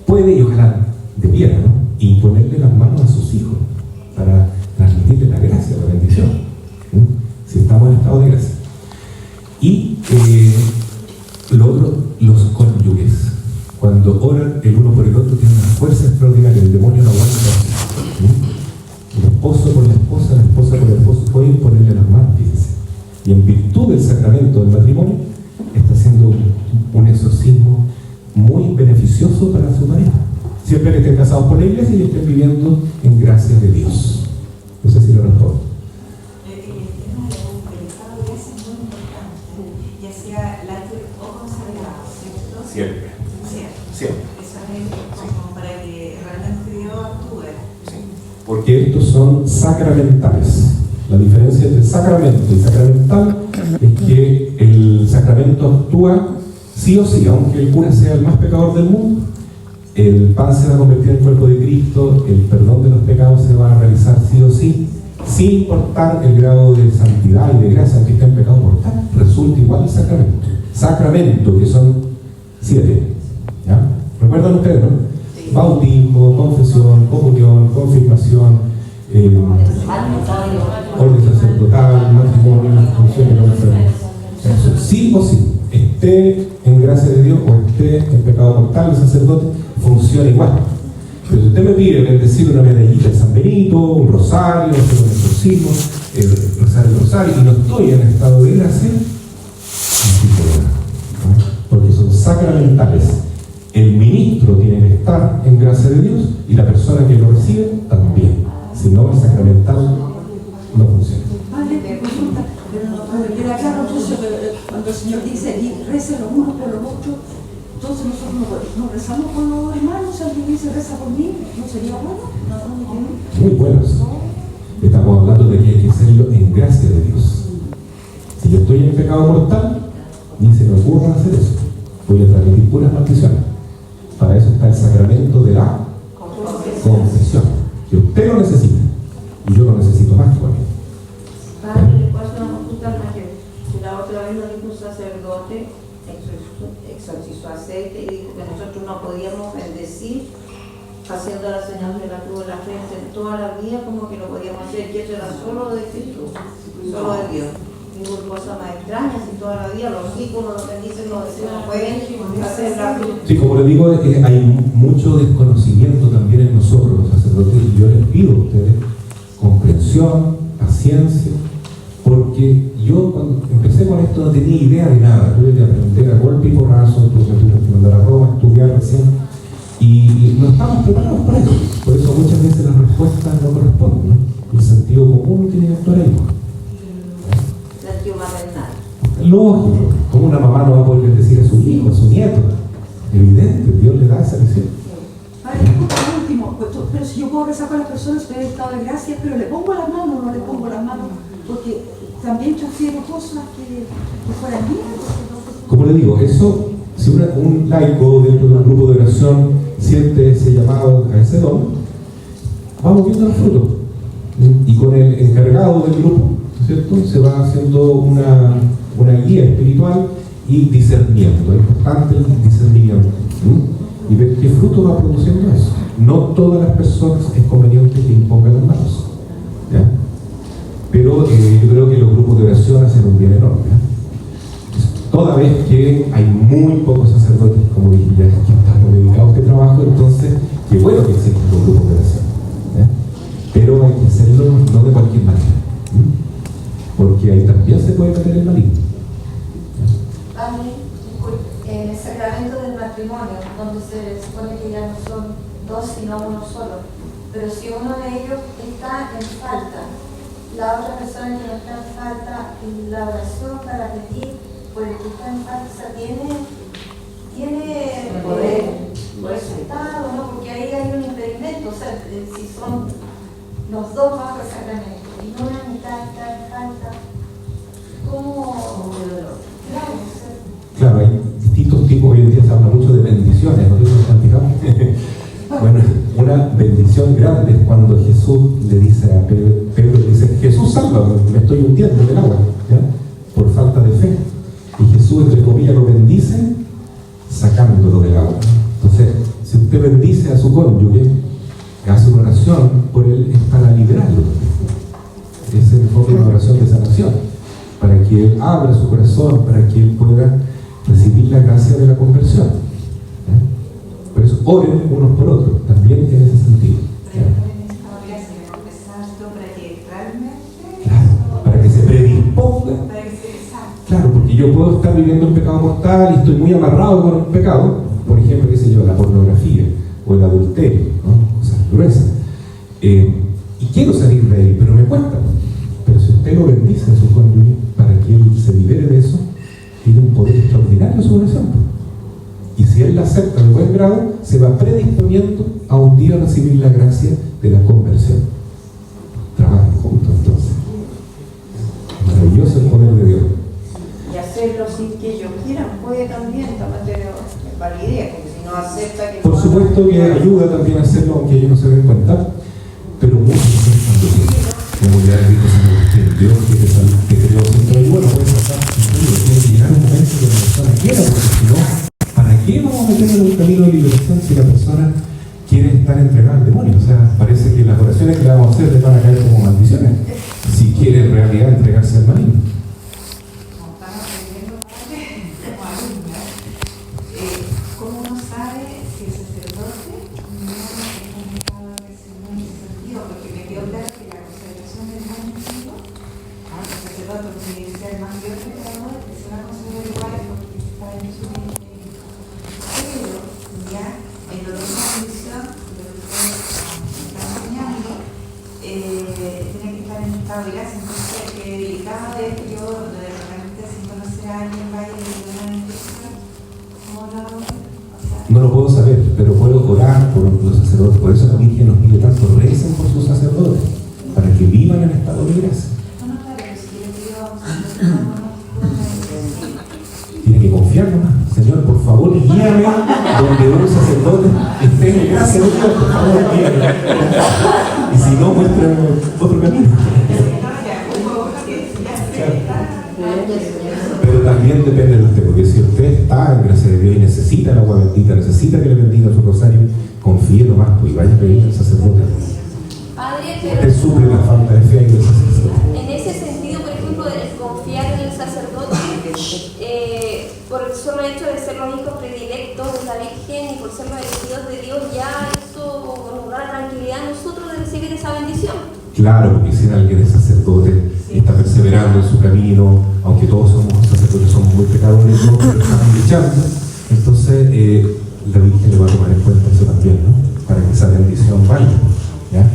puede, y ojalá debiera, ¿no?, imponerle las manos a sus hijos para transmitirle la gracia, la bendición, si estamos en estado de gracia. Y lo otro, los cónyuges, cuando oran el uno por el otro, tienen una fuerza extraordinaria, el demonio no aguanta. El esposo por la esposa por el esposo, puede imponerle las manos, fíjense. Y en virtud del sacramento del matrimonio, está haciendo un exorcismo muy beneficioso para su pareja. Siempre que estén casados por la Iglesia y estén viviendo en gracia de Dios. sé si lo respondo. El tema del estado de gracia es muy importante, ya sea laico o consagrado, ¿cierto? Siempre. Siempre. Eso es como para que realmente Dios actúe. Sí. Porque estos son sacramentales. La diferencia entre sacramento y sacramental es que el sacramento actúa sí o sí, aunque el cura sea el más pecador del mundo, el pan se va a convertir en el cuerpo de Cristo, el perdón de los pecados se va a realizar sí o sí, sin importar el grado de santidad y de gracia, aunque esté en pecado mortal, resulta igual el sacramento. Sacramento, que son 7. ¿Ya? ¿Recuerdan ustedes, no? Sí. Bautismo, confesión, comunión, confirmación, orden sacerdotal, matrimonio, función de la enfermedad. Eso, sí o sí, esté en gracia de Dios o esté en pecado mortal, el sacerdote funciona igual. Pero si usted me pide bendecir una medallita de San Benito, un rosario, hacer un exorcismo, rezar el rosario, y no estoy en estado de gracia, no puedo, ¿no? Porque son sacramentales. El ministro tiene que estar en gracia de Dios y la persona que lo recibe también. Si no, el sacramental no funciona. Padre, me consulta, pero me queda claro entonces cuando el Señor dice, y recen los unos por los otros, entonces nosotros no rezamos con los hermanos, si alguien dice reza por mí, ¿no sería bueno? Muy buenos. Estamos hablando de que hay que hacerlo en gracia de Dios. Si yo estoy en pecado mortal, ni se me ocurra hacer eso. Voy a transmitir puras maldiciones. Para eso está el sacramento de la confesión. Que usted lo necesita y yo lo necesito más todavía. Padre, le paso una consulta al mayor. La otra vez nos dijo un sacerdote, exorcizó aceite y dijo que nosotros no podíamos bendecir haciendo la señal de la cruz en la frente en toda la vida, como que lo podíamos hacer, que eso era solo de Jesús, solo de Dios. Ninguna cosa más extraña, si toda la vida los hijos nos bendicen, nos decimos, pueden hacer la cruz. Sí, como les digo, hay mucho desconocimiento también en nosotros, los sacerdotes, y yo les pido a ustedes comprensión, paciencia, porque yo cuando empecé con esto no tenía idea de nada, tuve que aprender a golpe y porrazo, tuve que mandar a Roma, estudiar recién, y no estamos preparados para eso. Por eso muchas veces las respuestas no corresponden, ¿no? El sentido común tiene que actuar ahí. Sentido maternal. Lógico, como una mamá no va a poder decir a su hijo, a su nieto, evidente, Dios le da esa lección. Padre, disculpa, por último, pero si yo puedo rezar con las personas, estoy en estado de gracia, pero le pongo las manos o no le pongo las manos, porque también transfiero cosas que fueran mías. Como le digo, eso, si un laico dentro de un grupo de oración siente ese llamado a ese don, vamos viendo los frutos. Y con el encargado del grupo, ¿cierto? Se va haciendo una guía espiritual y discernimiento. Es importante el discernimiento. Y ver qué fruto va produciendo eso. No todas las personas es conveniente que impongan las manos. ¿Ya? Pero yo creo que los grupos de oración hacen un bien enorme. Toda vez que hay muy pocos sacerdotes, como dije ya, que estamos dedicados a este trabajo, entonces, qué bueno que existen los grupos de oración. ¿Ya? Pero hay que hacerlo no de cualquier manera. Porque ahí también se puede meter el maligno. En el sacramento del matrimonio, donde se supone que ya no son dos sino uno solo, pero si uno de ellos está en falta, la otra persona que no está en falta, la oración para pedir por el que está en falta tiene poder resultado, ¿no? Porque ahí hay un impedimento, o sea, si son los dos bajo el sacramento y una mitad está en falta, ¿cómo? Claro, hay distintos tipos, hoy en día se habla mucho de bendiciones, ¿no? Bueno, una bendición grande es cuando Jesús le dice a Pedro le dice, Jesús sálvame, me estoy hundiendo en el agua, ¿ya? Por falta de fe. Y Jesús, entre comillas, lo bendice sacándolo del agua. Entonces, si usted bendice a su cónyuge, hace una oración por él, es para liberarlo. Es en el fondo una oración de sanación, para que él abra su corazón, para que él pueda recibir la gracia de la conversión. ¿Ya? Por eso oren unos por otros, también en ese sentido. Claro, para que se predisponga. Claro, porque yo puedo estar viviendo un pecado mortal y estoy muy amarrado con un pecado, por ejemplo, qué sé yo, la pornografía o el adulterio, ¿no? Cosas gruesas. Y quiero salir de ahí, pero me cuesta. Pero si usted lo bendice a su cónyuge para que él se libere de eso, tiene un poder extraordinario en su oración. Y si él la acepta de buen grado, se va predisponiendo a un día recibir la gracia de la conversión. Trabajen juntos entonces. Maravilloso el poder de Dios. Y hacerlo sin que ellos quieran puede también tener validez, porque si no acepta que... Por supuesto que ayuda también a hacerlo, aunque ellos no se den cuenta, pero muchos están haciendo. Como ya le dijo San Agustín, Dios que creó siempre y bueno, puede pasar, tiene que llegar un momento que la persona quiera, porque si no, ¿para qué vamos a meternos en un camino de liberación si la persona quiere estar entregada al demonio? O sea, parece que las oraciones que le vamos a hacer le van a caer como maldiciones, si quiere en realidad entregarse al maligno. ¿Cómo uno sabe si el sacerdote no es complicado en ese sentido? Porque me quedó claro que la consagración del año antiguo, el sacerdote tiene que ser más Dios pecador, que se va a considerar igual porque está en su mente. Pero ya en la otra condición, lo que ustedes están enseñando, tiene que estar en estado de gracia. Entonces, que cada vez que yo realmente sin conocer a alguien vaya y le una bendición, ¿cómo lo hago? No lo puedo saber, pero puedo orar por los sacerdotes. Por eso la Virgen nos pide tanto, recen por sus sacerdotes, para que vivan en estado de gracia. Tiene que confiar nomás. Señor, por favor, guíame donde un sacerdote esté en gracia de Dios, por favor, guíame. Y si no, muéstrame otro camino. Pero también depende de usted, porque si usted está en gracia de Dios y necesita el agua bendita, necesita que le bendiga su rosario, confíe nomás, pues, y vaya a pedir al sacerdote. Padre, Usted suple la falta de fe y del sacerdote. en ese sentido, por ejemplo, de confiar en el sacerdote, por el solo hecho de ser los hijos predilectos de la Virgen y por ser los elegidos de Dios, ya eso nos da la tranquilidad a nosotros de recibir esa bendición. Claro, porque si alguien es sacerdote, está perseverando en su camino, aunque todos somos sacerdotes, somos muy pecadores, no, pero estamos luchando, entonces la Virgen le va a tomar en cuenta eso también, ¿no? Para que esa bendición vaya, ¿ya?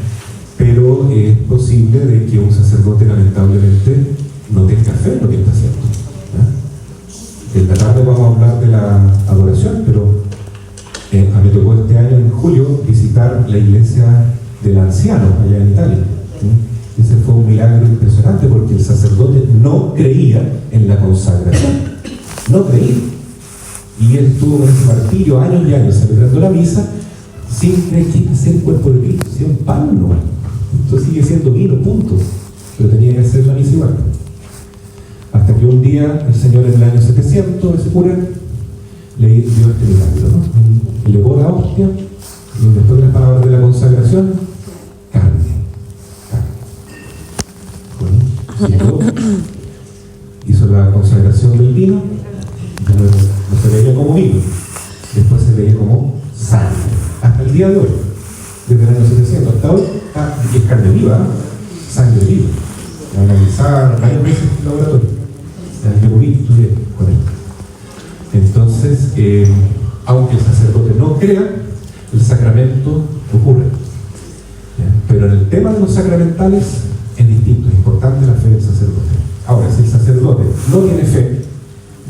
Pero es posible de que un sacerdote lamentablemente no tenga fe en lo que está haciendo, ¿ya? En la tarde vamos a hablar de la adoración, pero a mí me tocó este año, en julio, visitar la iglesia del anciano allá en Italia. ¿Sí? Ese fue un milagro impresionante porque el sacerdote no creía en la consagración, no creía. Y él estuvo con ese martirio años y años celebrando la misa sin creer que iba a ser el cuerpo de Cristo, si un pan no. Entonces sigue siendo vino, punto. Pero tenía que hacer la misa igual. Hasta que un día el Señor en el año 700, ese cura, le dio este milagro, ¿no? Elevó la hostia y después de las palabras de la consagración, carne. Bueno, hizo la consagración del vino, no se veía como vino, después se veía como sangre. Hasta el día de hoy, desde el año 700 hasta hoy, es carne viva, sangre viva. La analizaron varias veces en el laboratorio. Yo lo vi, estudié con él. Entonces, aunque el sacerdote no crea, el sacramento ocurre. ¿Ya? Pero en el tema de los sacramentales es distinto, es importante la fe del sacerdote. Ahora, si el sacerdote no tiene fe,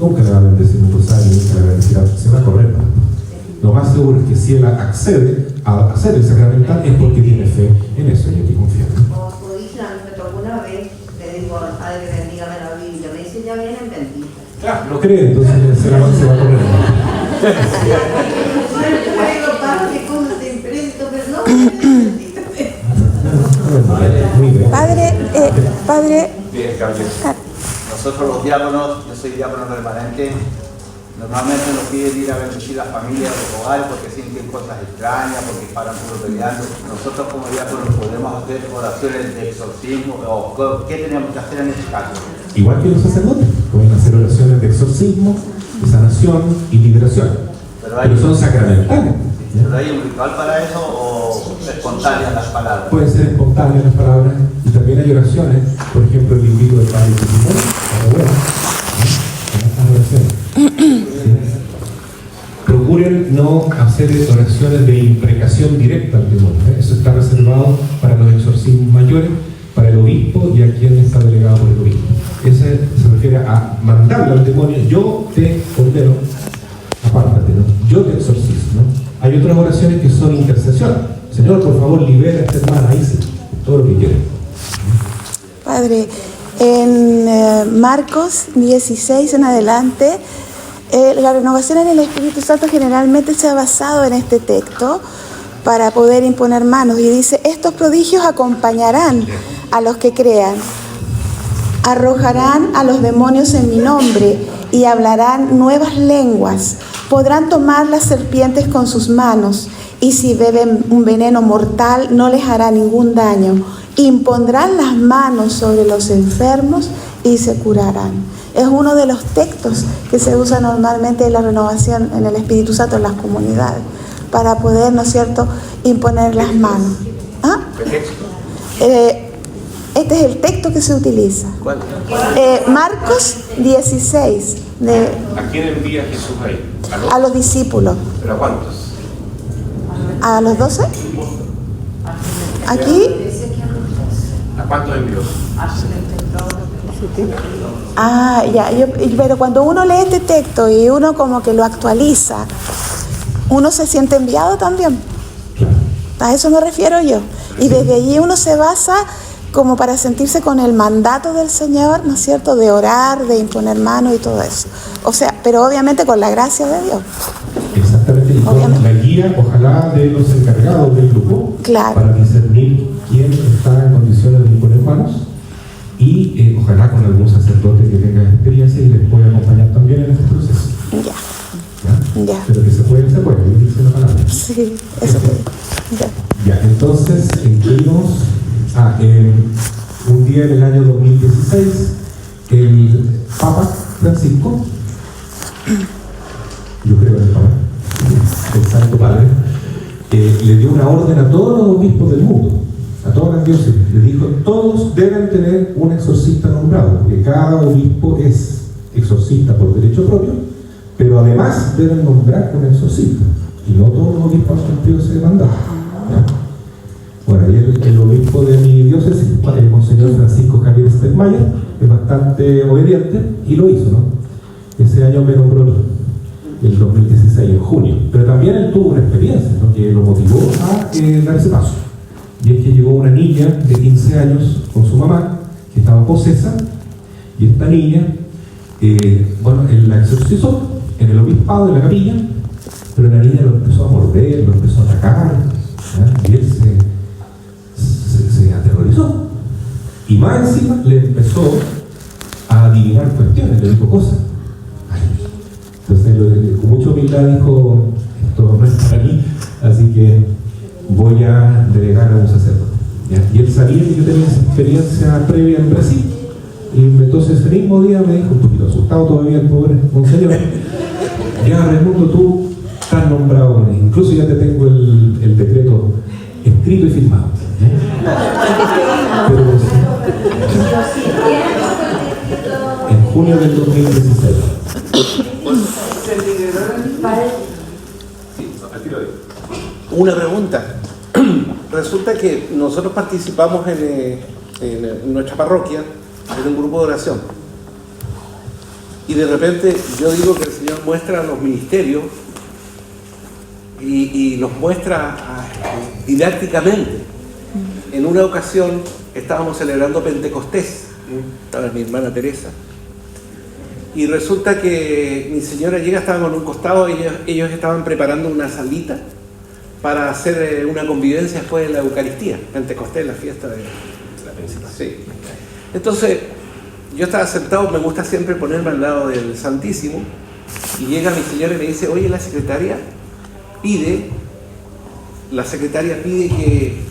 nunca le va a bendecir un rosario, nunca le va a bendecir, se va a correr. Lo más seguro es que si él accede a hacer el sacramental es porque tiene fe en eso y hay que confiar. Como dicen, a mí me tocó una vez, le digo al padre que bendígame la Biblia, me dice ya vienen benditas. Claro, lo cree, entonces se va a correr. Padre, Bien, Gabriel. Nosotros los diáconos, yo soy diácono permanente, normalmente nos piden ir a bendecir las familias, los hogares, porque sienten cosas extrañas, porque paran puro peleando. Nosotros como diáconos podemos hacer oraciones de exorcismo, o ¿qué tenemos que hacer en este caso? Igual que los sacerdotes, pueden hacer oraciones de exorcismo, de sanación y liberación, pero son sacramentales. ¿Pero hay un ritual para eso o espontáneas las palabras? Pueden ser espontáneas las palabras y también hay oraciones, por ejemplo el librito del Padre Simón, procuren no hacer oraciones de imprecación directa al demonio, eso está reservado para los exorcismos. sin mayores para el obispo y a quien está delegado por el obispo. Ese se refiere a mandarle al demonio: yo te condeno, apártate, ¿no? Yo te exorcizo, ¿no? Hay otras oraciones que son intercesión: Señor, por favor, libera a esta hermana, ahí sí, todo lo que quiera. Padre, en Marcos 16 en adelante, la renovación en el Espíritu Santo generalmente se ha basado en este texto para poder imponer manos, y dice: estos prodigios acompañarán a los que crean, arrojarán a los demonios en mi nombre y hablarán nuevas lenguas, podrán tomar las serpientes con sus manos, y si beben un veneno mortal no les hará ningún daño, impondrán las manos sobre los enfermos y se curarán. Es uno de los textos que se usa normalmente en la renovación en el Espíritu Santo en las comunidades, para poder, ¿no es cierto?, imponer las manos. ¿Ah? Este es el texto que se utiliza. ¿Cuál? Marcos 16. ¿A quién envía Jesús ahí? A los discípulos. ¿Pero a cuántos? ¿A los 12? Aquí. ¿A cuántos envió? Ah, ya. Pero cuando uno lee este texto y uno como que lo actualiza, uno se siente enviado también. A eso me refiero yo. Y desde allí uno se basa como para sentirse con el mandato del Señor, ¿no es cierto?, de orar, de imponer manos y todo eso. O sea, pero obviamente con la gracia de Dios. Exactamente, y con la guía, ojalá, de los encargados del grupo, claro, para discernir quién está en condiciones de imponer manos, y ojalá con algún sacerdote que tenga experiencia y les pueda acompañar también en este proceso. Ya. Pero que se puede, dice la palabra. Sí, eso Ya, entonces, ¿en qué íbamos? Un día en el año 2016, el Papa Francisco, yo creo que el Papa, el Santo Padre, le dio una orden a todos los obispos del mundo, a todas las diócesis. Le dijo: todos deben tener un exorcista nombrado, porque cada obispo es exorcista por derecho propio, pero además deben nombrar un exorcista, y no todos los obispos han cumplido ese mandato. Bueno, y el obispo de mi diócesis, el monseñor Francisco Javier Stedmayer, es bastante obediente y lo hizo, ¿no? Ese año me nombró el 2016, en junio. Pero también él tuvo una experiencia, ¿no?, que lo motivó a dar ese paso. Y es que llegó una niña de 15 años con su mamá, que estaba posesa, y esta niña, bueno, él la exorcizó en el obispado, en la capilla, pero la niña lo empezó a morder, lo empezó a atacar, ¿ya? Y él se aterrorizó. Y más encima le empezó a adivinar cuestiones, le dijo cosas. Entonces, con mucha humildad dijo: esto no es para mí, así que voy a delegar a un sacerdote. ¿Ya? Y él sabía que yo tenía esa experiencia previa en Brasil, y entonces ese mismo día me dijo, un poquito asustado todavía el pobre monseñor: ya, Raimundo, tú estás nombrado, incluso ya te tengo el decreto escrito y firmado. Pero, en junio del 2016. Una pregunta. Resulta que nosotros participamos en nuestra parroquia en un grupo de oración. Y de repente yo digo que el Señor muestra los ministerios y los muestra didácticamente. En una ocasión estábamos celebrando Pentecostés, estaba mi hermana Teresa, y resulta que mi señora llega, estaban en un costado, ellos estaban preparando una salita para hacer una convivencia después de la Eucaristía, Pentecostés, la fiesta de la principal. Sí. Entonces, yo estaba sentado, me gusta siempre ponerme al lado del Santísimo, y llega mi señora y me dice: oye, la secretaria pide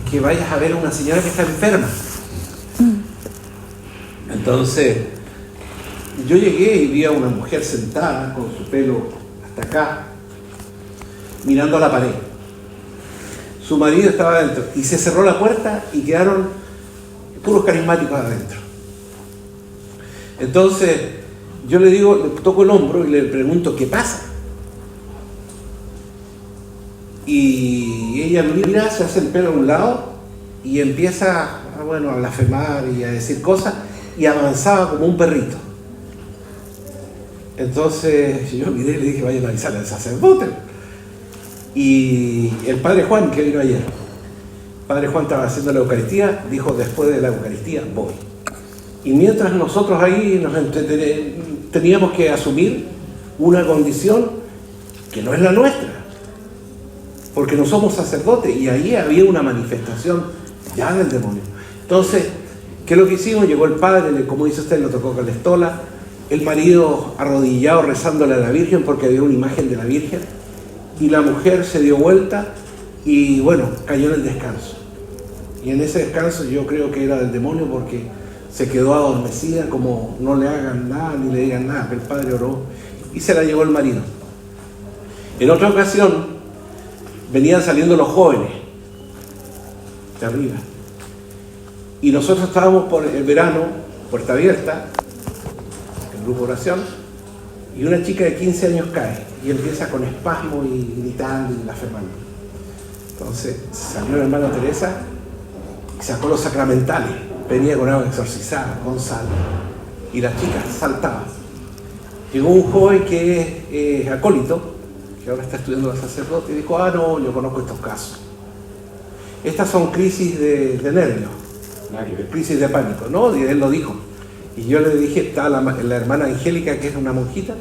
que vayas a ver a una señora que está enferma. Entonces, yo llegué y vi a una mujer sentada con su pelo hasta acá, mirando a la pared. Su marido estaba adentro y se cerró la puerta y quedaron puros carismáticos adentro. Entonces, yo le digo, le toco el hombro y le pregunto: ¿qué pasa? Y ella mira, se hace el pelo a un lado y empieza bueno, a blasfemar y a decir cosas, y avanzaba como un perrito. Entonces yo miré y le dije, vayan a avisarle al sacerdote. Y el padre Juan, que vino ayer, el padre Juan estaba haciendo la Eucaristía, dijo, después de la Eucaristía voy. Y mientras nosotros ahí teníamos que asumir una condición que no es la nuestra, porque no somos sacerdotes, y ahí había una manifestación ya del demonio. Entonces, ¿qué es lo que hicimos? Llegó el padre, como dice usted, lo tocó con la estola, el marido arrodillado rezándole a la Virgen porque había una imagen de la Virgen, y la mujer se dio vuelta y bueno, cayó en el descanso. Y en ese descanso yo creo que era del demonio, porque se quedó adormecida, como no le hagan nada ni le digan nada. El padre oró y se la llevó el marido. En otra ocasión venían saliendo los jóvenes de arriba, y nosotros estábamos por el verano, puerta abierta, el grupo de oración, y una chica de 15 años cae y empieza con espasmo y gritando y blasfemando. Entonces salió la hermana Teresa y sacó los sacramentales, venía con agua exorcizada, con sal, y la chica saltaba. Llegó un joven que es acólito, que ahora está estudiando al sacerdote, y dijo, no, yo conozco estos casos. Estas son crisis de nervios, crisis de pánico, ¿no? Y él lo dijo. Y yo le dije, está la hermana Angélica, que es una monjita,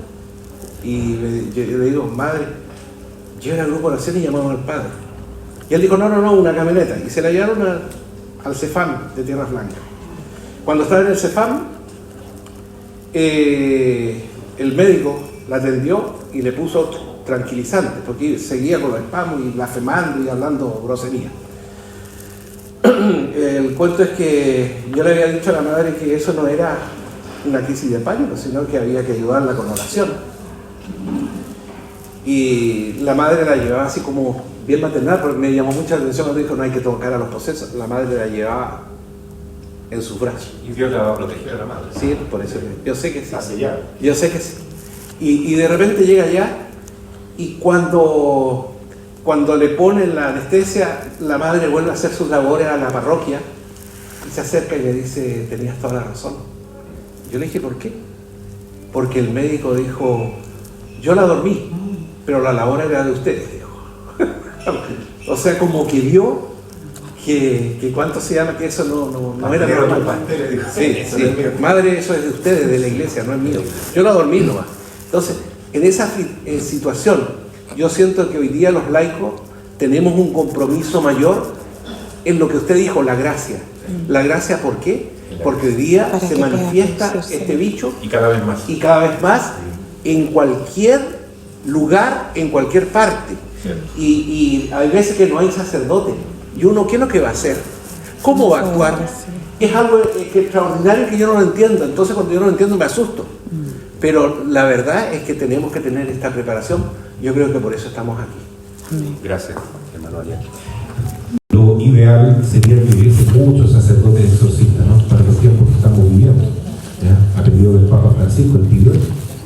y yo le digo, madre, lleven al grupo de oración y llamamos al padre. Y él dijo, no, una camioneta. Y se la llevaron al CEFAM de Tierras Blancas. Cuando estaba en el CEFAM, el médico la atendió y le puso tranquilizante, porque seguía con los espasmos y blasfemando y hablando grosería. El cuento es que yo le había dicho a la madre que eso no era una crisis de pánico, sino que había que ayudarla con oración. Y la madre la llevaba así como bien maternal, porque me llamó mucha atención cuando dijo no hay que tocar a los posesos. La madre la llevaba en sus brazos. Y Dios la va a proteger a la madre. Sí, por eso yo sé que sí. Hace ya. Yo sé que sí. Y de repente llega allá, y cuando le ponen la anestesia, la madre vuelve a hacer sus labores a la parroquia y se acerca y le dice, tenías toda la razón. Yo le dije, ¿por qué? Porque el médico dijo, yo la dormí, pero la labor era de ustedes, dijo. O sea, como que vio que cuánto se llama, que eso no era normal. Sí, madre, eso es de ustedes, de la iglesia, no es mío. Yo la dormí nomás. Entonces, en esa situación, yo siento que hoy día los laicos tenemos un compromiso mayor en lo que usted dijo, la gracia. ¿La gracia por qué? Porque hoy día se manifiesta este bicho y cada vez más. Y cada vez más en cualquier lugar, en cualquier parte. Y hay veces que no hay sacerdote. Y uno, ¿qué es lo que va a hacer? ¿Cómo va a actuar? Es algo extraordinario que yo no lo entiendo. Entonces cuando yo no lo entiendo me asusto. Pero la verdad es que tenemos que tener esta preparación. Yo creo que por eso estamos aquí. Gracias, hermano Ariel. Lo ideal sería que hubiese muchos sacerdotes exorcistas, ¿no? Para los tiempos que estamos viviendo. ¿Ya? A pedido del Papa Francisco, el pidió,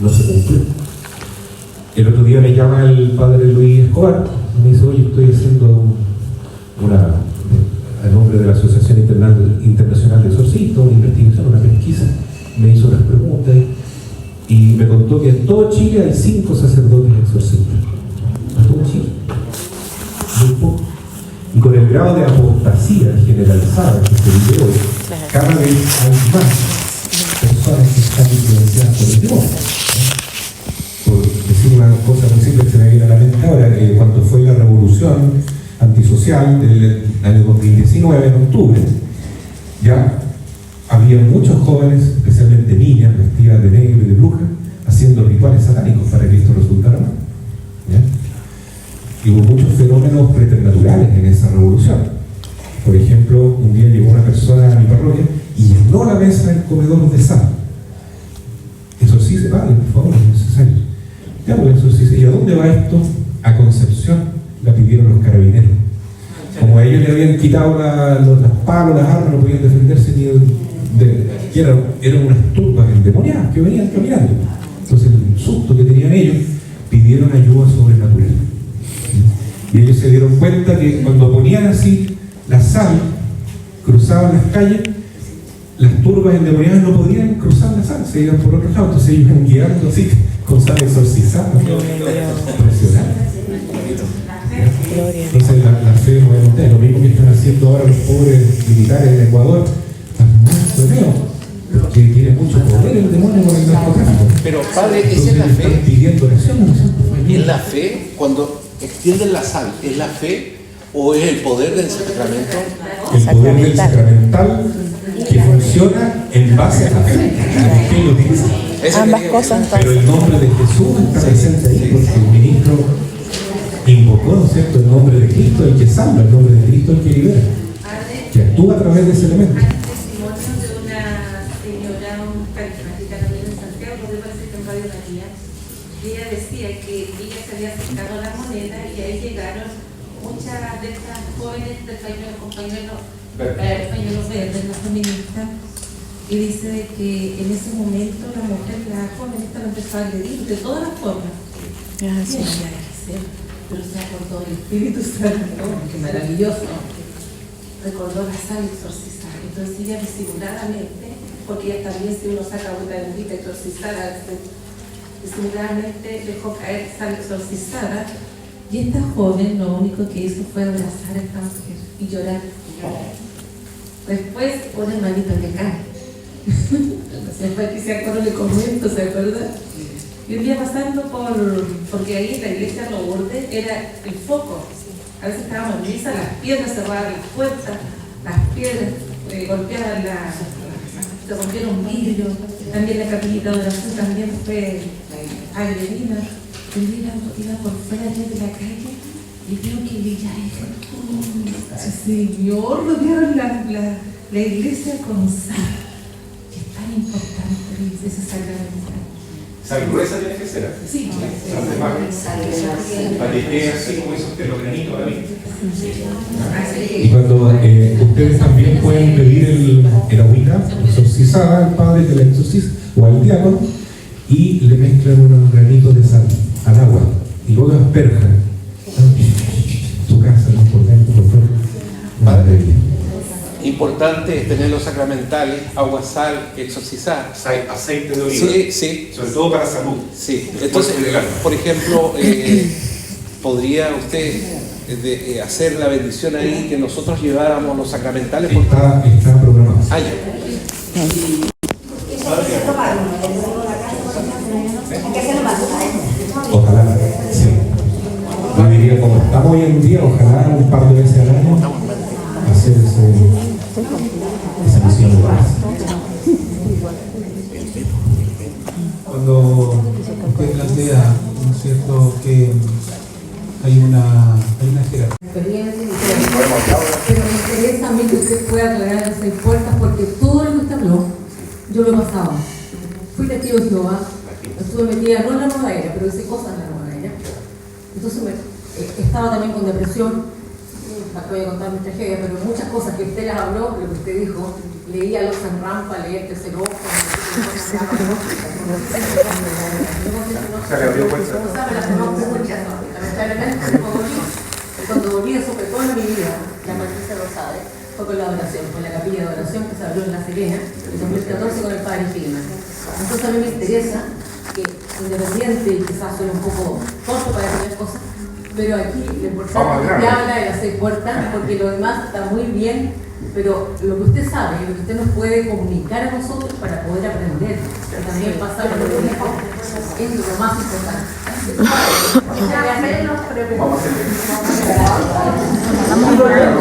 no se cumplió. El otro día me llama el padre Luis Escobar y me dice, oye, estoy haciendo a nombre de la Asociación Internacional de Exorcistas, una investigación, una pesquisa. Me hizo las preguntas y me contó que en todo Chile hay 5 sacerdotes exorcistas. En todo Chile. Muy poco. Y con el grado de apostasía generalizada que se vive hoy, cada vez hay más personas que están influenciadas por el demonio. Por decir una cosa muy simple que se me viene a la mente ahora, cuando fue la revolución antisocial del año 2019, en octubre, ya había muchos jóvenes, especialmente niñas, vestidas de negro y de bruja, haciendo rituales satánicos para que esto resultara mal. ¿Ya? Y hubo muchos fenómenos preternaturales en esa revolución. Por ejemplo, un día llegó una persona a mi parroquia y llenó la mesa del comedor de sal. Exorcice, padre, por favor, es necesario. Ya, pues exorcice. ¿Y a dónde va esto? A Concepción, la pidieron los carabineros. Como a ellos le habían quitado las palos, las armas, no podían defenderse ni eran unas turbas endemoniadas que venían caminando. Entonces, el susto que tenían ellos, pidieron ayuda sobrenatural. Y ellos se dieron cuenta que cuando ponían así la sal cruzaban las calles, las turbas endemoniadas no podían cruzar la sal, se iban por otro lado, entonces ellos iban guiando así, con sal exorcizada. Impresionante. Entonces la fe no es lo mismo que están haciendo ahora los pobres militares en Ecuador, están muertos de miedo, porque tiene mucho poder el demonio con el narcotráfico. Pero padre, ¿esa es la están fe? pidiendo oración. ¿Es la fe cuando extienden la sal? ¿Es la fe o es el poder del sacramento? El poder del sacramental que funciona en base a la fe. ¿Quién lo utiliza? Ambas cosas Pero entonces. el nombre de Jesús está presente ahí porque el ministro invocó, ¿no es cierto?, el nombre de Cristo, el que salva, el nombre de Cristo, el que libera, que actúa a través de ese elemento. Hay un testimonio de una señora, carismática también en Santiago, que parece que en Radio María, y ella decía que ella se había acercado a la moneda y ahí llegaron muchas de estas jóvenes del pañuelo verde, la feminista, y dice de que en ese momento la mujer, la joven esta, la empezó a agredir de todas las formas. Pero se acordó del Espíritu Santo, que maravilloso, recordó la sal exorcizada. Entonces ella disimuladamente, porque ella también, si uno saca una bendita exorcizada, disimuladamente dejó caer sal exorcizada, y esta joven lo único que hizo fue abrazar a esta mujer y llorar. Después una hermanita de acá. Después que se acuerda le comento, ¿se acuerda? Y un día pasando porque ahí en la iglesia Lourdes era el foco. A veces estábamos en misa, las piedras cerraban las puertas, las piedras golpeaban se rompieron vidrio, también la capillita de oración también fue agredida. Un día iba por fuera de la calle y veo que ella Señor, rodearon la iglesia con sal. Que es tan importante ese sacramento. Sal gruesa tiene que ser. Sí, sal de mar. Para que quede así como esos granitos a mí. Y cuando ustedes también pueden pedir el agüita exorcizada al padre que la exorciza o al diácono y le mezclan unos granitos de sal al agua y luego asperjan su casa, ¿no? Por dentro, por fuera. Madre mía. Importante es tener los sacramentales, agua, sal, exorcizar. Aceite de oliva. Sí, sí. Sobre todo para salud. Sí. Entonces, por ejemplo, ¿podría usted hacer la bendición ahí que nosotros lleváramos los sacramentales? Está programado. Ah, ya. Ojalá, sí. Yo diría, como estamos hoy en día, ojalá un par de veces al año hacer esa misión de paz. Cuando usted plantea, ¿no es cierto?, que hay una jerarquía. Pero me interesa a mí que usted pueda aclarar esas puertas porque todo lo que usted habló, yo lo he pasado. Fui testigo de Jehová, estuve metida no en la nueva era, pero hice cosas en la nueva era. Entonces estaba también con depresión, voy a contar mi tragedia, pero muchas cosas que usted las habló, lo que usted dijo, leía los en rampa, leía el tercer ojo, lamentablemente cuando volví sobre todo en mi vida, la matriz rosada, fue con la oración, con la capilla de oración que se abrió en La Serena, en 2014 con el padre Gilman. Entonces a mí me interesa que, independiente y quizás soy un poco corto para decir las cosas, pero aquí lo importante es que habla de las 6 puertas, porque lo demás está muy bien, pero lo que usted sabe, lo que usted nos puede comunicar a nosotros para poder aprender, y también pasar lo que dijo, es lo más importante. Vamos a hacerlo, pero